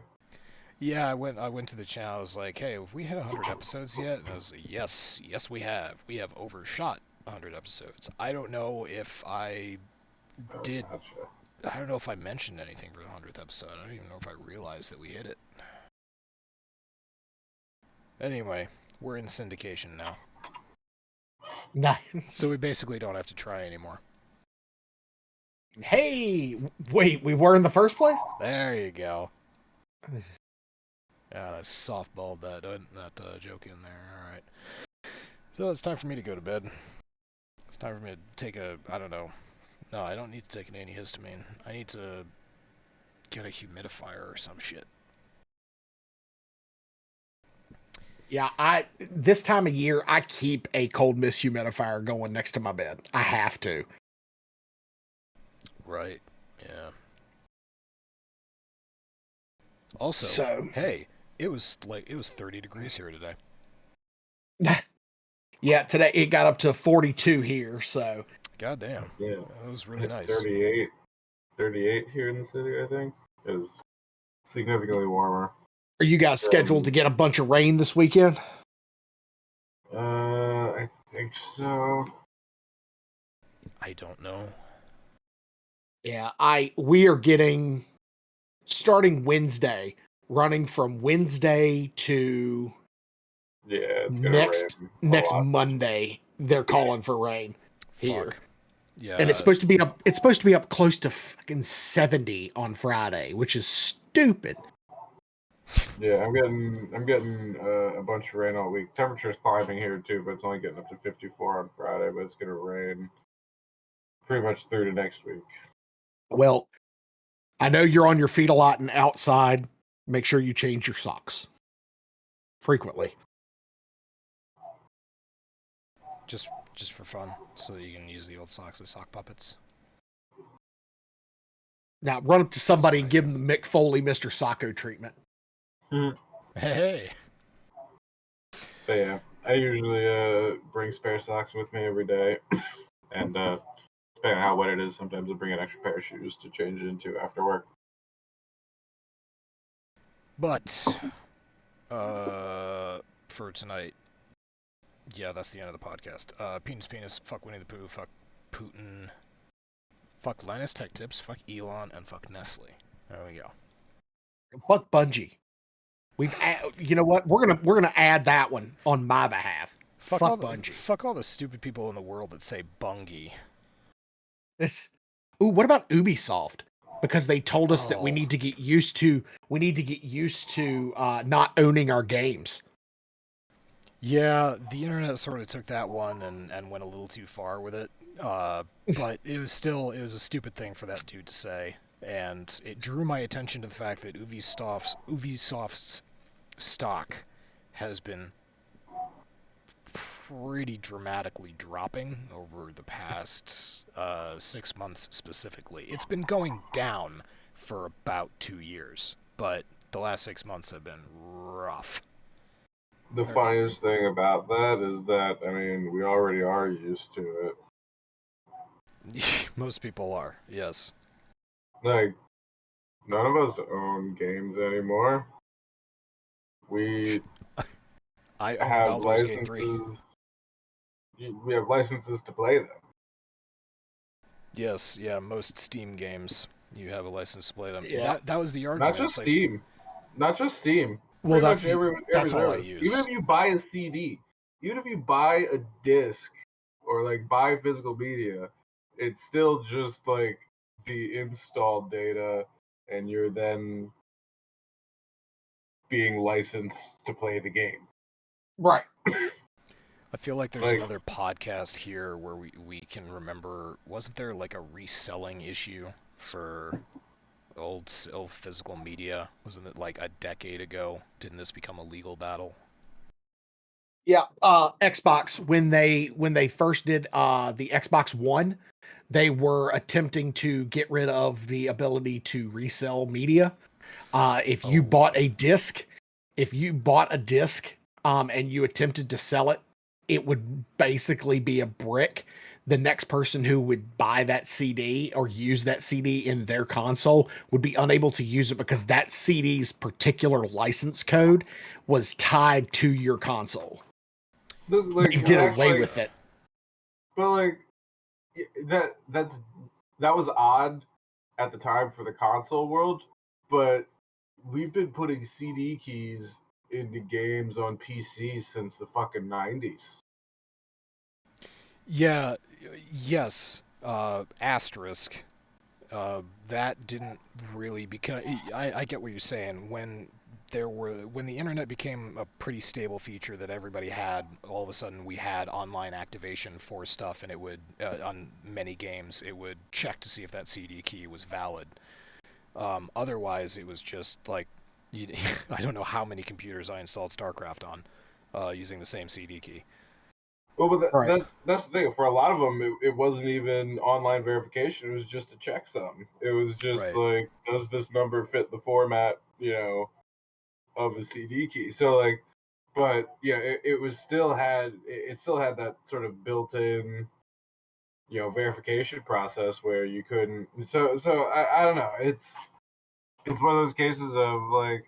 Yeah, I went to the channel. I was like, "Hey, have we hit 100 episodes yet?" And I was like, "Yes, we have. We have overshot 100 episodes." I don't know if I did. Gotcha. I don't know if I mentioned anything for the 100th episode. I don't even know if I realized that we hit it. Anyway, we're in syndication now. Nice. So we basically don't have to try anymore. Hey, wait, we were in the first place? There you go. Yeah, I softballed that joke in there. All right. So it's time for me to go to bed. It's time for me to take a, I don't know. No, I don't need to take an antihistamine. I need to get a humidifier or some shit. Yeah, this time of year, I keep a cold mist humidifier going next to my bed. I have to. Right. Yeah. Also, hey, it was 30 degrees here today. Yeah, today it got up to 42 here, so. Goddamn. Yeah. That was really nice. 38 here in the city, I think, is significantly warmer. Are you guys scheduled to get a bunch of rain this weekend? I think so. I don't know. Yeah, we are getting starting Wednesday, running from Wednesday to it's next Monday. They're calling for rain here. Fuck. Yeah. And it's supposed to be up close to fucking 70 on Friday, which is stupid. Yeah, I'm getting a bunch of rain all week. Temperature's climbing here too, but it's only getting up to 54 on Friday. But it's gonna rain pretty much through to next week. Well, I know you're on your feet a lot and outside. Make sure you change your socks frequently. Just for fun, so you can use the old socks as sock puppets. Now run up to somebody and give them the Mick Foley Mr. Socko treatment. Hey. But yeah, I usually bring spare socks with me every day, and depending on how wet it is, sometimes I bring an extra pair of shoes to change it into after work. But for tonight, yeah, that's the end of the podcast. Penis, fuck Winnie the Pooh, fuck Putin, fuck Linus Tech Tips, fuck Elon, and fuck Nestle. There we go. Fuck Bungie. You know what? We're gonna add that one on my behalf. Fuck Bungie. Fuck all the stupid people in the world that say Bungie. What about Ubisoft? Because they told us that we need to get used to not owning our games. Yeah, the internet sort of took that one and went a little too far with it. But it was a stupid thing for that dude to say, and it drew my attention to the fact that Ubisoft's stock has been pretty dramatically dropping over the past 6 months specifically. It's been going down for about 2 years, but the last 6 months have been rough. The funniest thing about that is that, I mean, we already are used to it. Most people are, yes. Like, none of us own games anymore. We I own have Baldur's Gate 3. licenses. We have licenses to play them. Yes, yeah, most Steam games you have a license to play them. Yeah. That was the Not argument. just It's like, Steam. Not just Steam. well, Pretty much every that's all I service. use. Even if you buy a CD, even if you buy a disc or like buy physical media, it's still just like the install data, and you're then being licensed to play the game. Right. I feel like there's Like, another podcast here where we can remember. Wasn't there like a reselling issue for old physical media? Wasn't it like a decade ago? Didn't this become a legal battle? Yeah. Xbox, when they first did the Xbox One, they were attempting to get rid of the ability to resell media. If you Oh. bought a disc, and you attempted to sell it, it would basically be a brick. The next person who would buy that CD or use that CD in their console would be unable to use it because that CD's particular license code was tied to your console. this like They did away like, with it. but like that was odd at the time for the console world, but we've been putting CD keys into games on PC since the fucking 90s. Yeah. Yes. Asterisk. That didn't really because I get what you're saying. When the internet became a pretty stable feature that everybody had, all of a sudden we had online activation for stuff, and it would on many games it would check to see if that CD key was valid. Otherwise, it was just like I don't know how many computers I installed StarCraft on using the same CD key. Well, but Right. that's the thing. For a lot of them, it wasn't even online verification. It was just to check something. It was just Right. like, does this number fit the format, of a CD key? So like, but yeah, it still had that sort of built-in, verification process where you couldn't. So I don't know. It's one of those cases of like,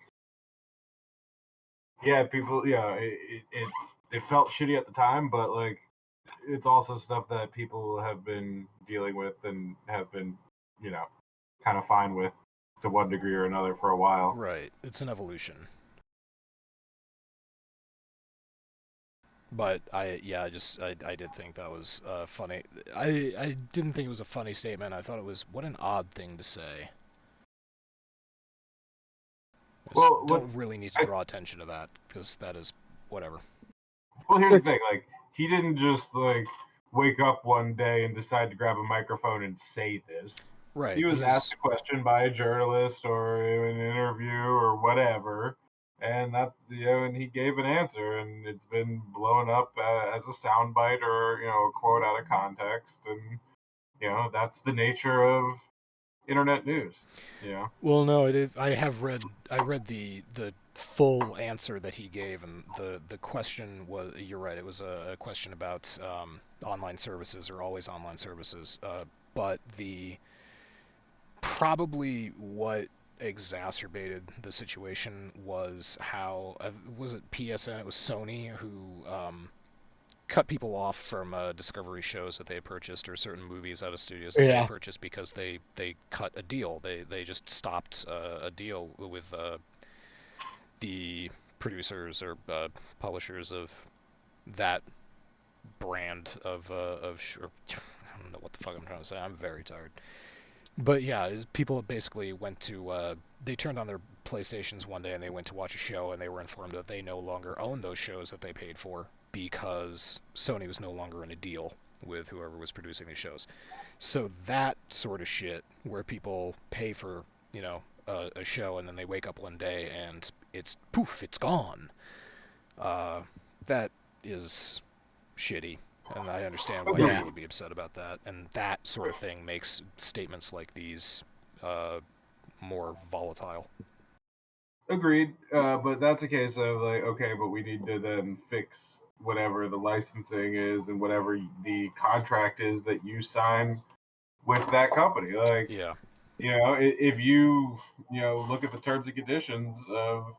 yeah, people, yeah, it felt shitty at the time, but like it's also stuff that people have been dealing with and have been, you know, kind of fine with to one degree or another for a while. Right. It's an evolution. But I did think that was funny. I didn't think it was a funny statement. I thought it was what an odd thing to say. Well, Don't really need to draw attention to that because that is whatever. Well, here's the thing: like, he didn't just like wake up one day and decide to grab a microphone and say this. Right. He was asked a question by a journalist or in an interview or whatever, and and he gave an answer, and it's been blown up as a soundbite or a quote out of context, and that's the nature of internet news. Well, no, I read the full answer that he gave, and the question was, you're right, it was a question about online services or always online services. But the probably what exacerbated the situation was how was it PSN? It was Sony who cut people off from Discovery shows that they had purchased or certain movies out of studios that they Yeah. had purchased because they cut a deal. They just stopped a deal with the producers or publishers of that brand of I don't know what the fuck I'm trying to say. I'm very tired. But yeah, people basically went to they turned on their PlayStations one day and they went to watch a show and they were informed that they no longer own those shows that they paid for because Sony was no longer in a deal with whoever was producing these shows. So that sort of shit, where people pay for, you know, a show and then they wake up one day and it's poof, it's gone. That is shitty, and I understand why Yeah. people would be upset about that. And that sort of thing makes statements like these more volatile. Agreed. But that's a case of like, okay, but we need to then fix whatever the licensing is and whatever the contract is that you sign with that company. Like, Yeah. you know, if you, you know, look at the terms and conditions of,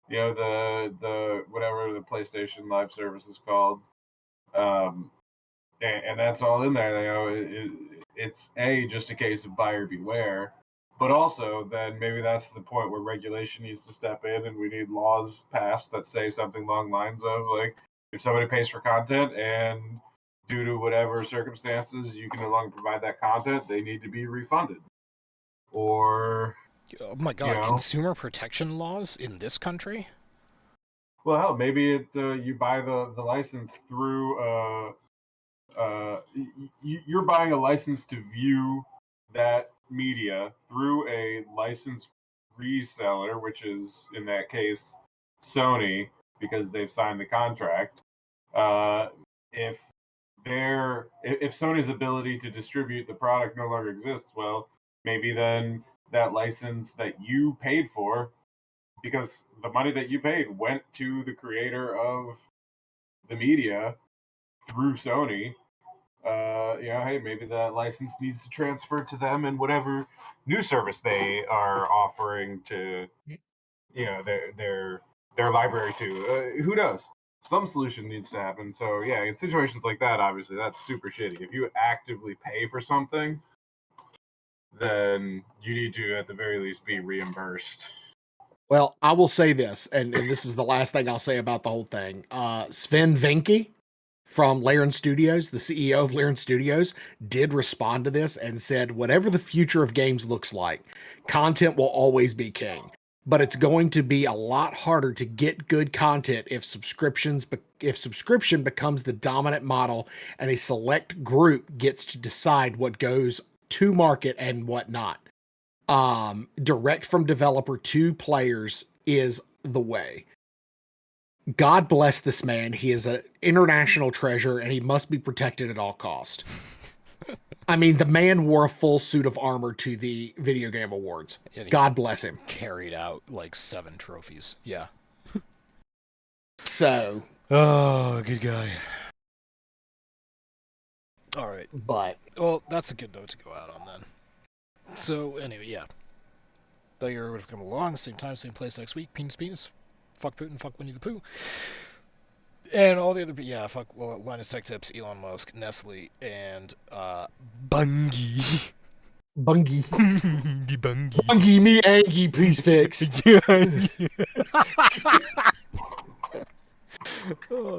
you know, the whatever the PlayStation Live service is called, um, and that's all in there. You know, it's just a case of buyer beware. But also, then maybe that's the point where regulation needs to step in, and we need laws passed that say something along lines of like, if somebody pays for content and due to whatever circumstances you can no longer provide that content, they need to be refunded. Or, Oh my you god, know, consumer protection laws in this country? well, hell, maybe you buy the license through you're buying a license to view that media through a licensed reseller, which is in that case Sony, because they've signed the contract. Uh, if if Sony's ability to distribute the product no longer exists, well, maybe then that license that you paid for, because the money that you paid went to the creator of the media through Sony, you know, hey, maybe that license needs to transfer to them in whatever new service they are offering to, you know, their library to. Who knows? Some solution needs to happen. So yeah, in situations like that, obviously that's super shitty. If you actively pay for something, then you need to at the very least be reimbursed. Well, I will say this, and this is the last thing I'll say about the whole thing. Sven Vinke from Laren Studios, the CEO of Laren Studios, did respond to this and said, whatever the future of games looks like, content will always be king. But it's going to be a lot harder to get good content if subscription becomes the dominant model and a select group gets to decide what goes to market and what not. Direct from developer to players is the way. God bless this man. He is an international treasure and he must be protected at all cost. I mean, the man wore a full suit of armor to the Video Game Awards. God bless him. Carried out like 7 trophies. Yeah. So. Oh, good guy. All right. But. Well, that's a good note to go out on then. So, anyway, yeah. The year would have come along, same time, same place next week. Penis. Fuck Putin, fuck Winnie the Pooh. And all the other, yeah, fuck Linus Tech Tips, Elon Musk, Nestle, and Bungie. Bungie. Bungie. Bungie me Angie, please fix. Oh.